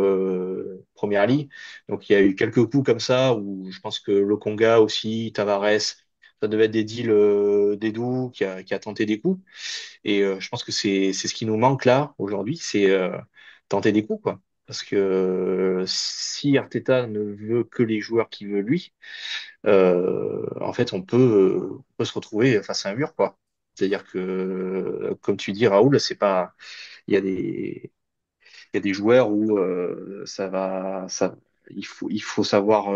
Première Ligue. Donc il y a eu quelques coups comme ça où je pense que Lokonga aussi, Tavares, ça devait être des deals d'Edu qui a tenté des coups. Et je pense que c'est ce qui nous manque là aujourd'hui, c'est tenter des coups, quoi. Parce que si Arteta ne veut que les joueurs qu'il veut lui, en fait, on peut se retrouver face à un mur, quoi. C'est-à-dire que, comme tu dis, Raoul, c'est pas, il y a il y a des joueurs où il faut savoir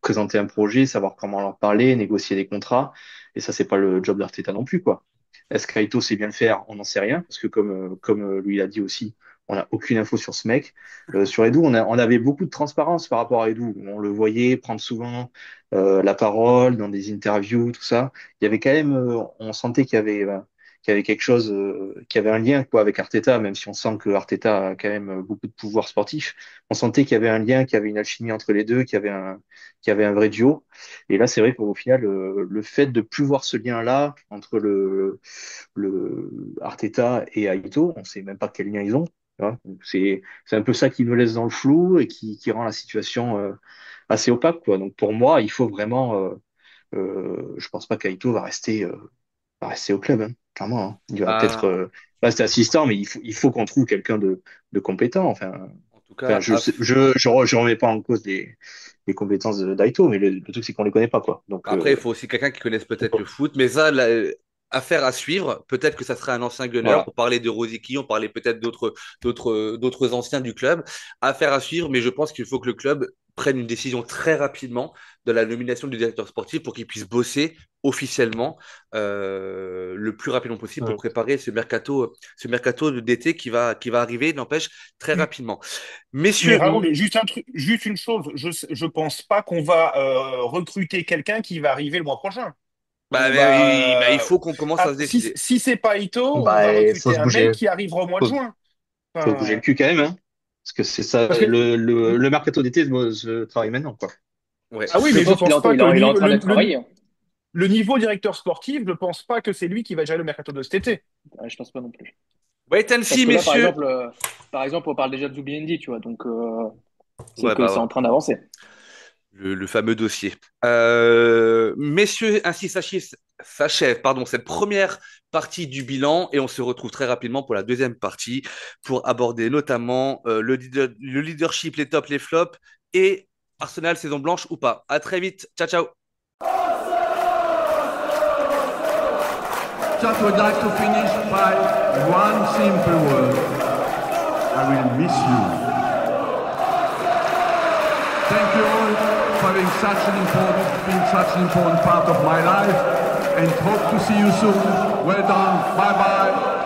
présenter un projet, savoir comment leur parler, négocier des contrats. Et ça, c'est pas le job d'Arteta non plus, quoi. Est-ce qu'Aito sait bien le faire? On n'en sait rien, parce que comme lui l'a dit aussi, on n'a aucune info sur ce mec. Sur Edu, on avait beaucoup de transparence par rapport à Edu. On le voyait prendre souvent la parole dans des interviews, tout ça. Il y avait quand même, on sentait qu'il y avait quelque chose, qu'il y avait un lien quoi avec Arteta, même si on sent que Arteta a quand même beaucoup de pouvoir sportif. On sentait qu'il y avait un lien, qu'il y avait une alchimie entre les deux, qu'il y avait un vrai duo. Et là, c'est vrai qu'au final, le fait de plus voir ce lien-là entre le Arteta et Aito, on sait même pas quel lien ils ont. Tu vois. Donc, c'est un peu ça qui nous laisse dans le flou et qui rend la situation assez opaque, quoi. Donc pour moi, il faut vraiment. Je pense pas qu'Aito va rester au club, hein, clairement. Hein. Il va peut-être
Ah,
rester assistant, mais il faut qu'on trouve quelqu'un de compétent.
en tout cas,
Je remets pas en cause les compétences d'Aito, mais le truc, c'est qu'on les connaît pas, quoi. Donc,
après, il faut aussi quelqu'un qui connaisse peut-être le foot, mais ça, affaire à suivre. Peut-être que ça serait un ancien gunner.
voilà.
On parlait de Rosicky, on parlait peut-être d'autres anciens du club. Affaire à suivre, mais je pense qu'il faut que le club prenne une décision très rapidement de la nomination du directeur sportif pour qu'il puisse bosser officiellement le plus rapidement possible pour
Mm.
préparer ce mercato d'été qui va arriver, n'empêche, très rapidement.
Mais
Messieurs,
Raoul, juste un truc, juste une chose, je pense pas qu'on va recruter quelqu'un qui va arriver le mois prochain.
bah,
On
bah, il
va
faut qu'on commence à se décider.
si c'est pas Ito, on va
Bah, il
recruter un mec qui arrivera au mois de
faut,
juin.
faut se bouger le
Enfin,
cul quand même, hein. Parce que c'est ça,
parce que
le mercato d'été se travaille maintenant, quoi.
Ouais.
ah oui,
Je
mais je
pense
pense pas que
il est en train d'être travaillé, hein.
le niveau directeur sportif, je pense pas que c'est lui qui va gérer le mercato de cet été.
Ouais, je pense pas non plus.
Wait and
Parce
see,
que là,
messieurs.
par exemple, on parle déjà de Zubimendi, tu vois, donc c'est
Ouais,
que
bah
c'est
ouais.
en train d'avancer.
le fameux dossier. Messieurs, ainsi s'achève cette première partie du bilan et on se retrouve très rapidement pour la deuxième partie pour aborder notamment le leadership, les tops, les flops et Arsenal saison blanche ou pas. À très vite. Ciao, ciao.
Just would like to finish by one simple word. I will miss you. Thank you all for being such an important part of my life, and hope to see you soon. Well done. Bye bye.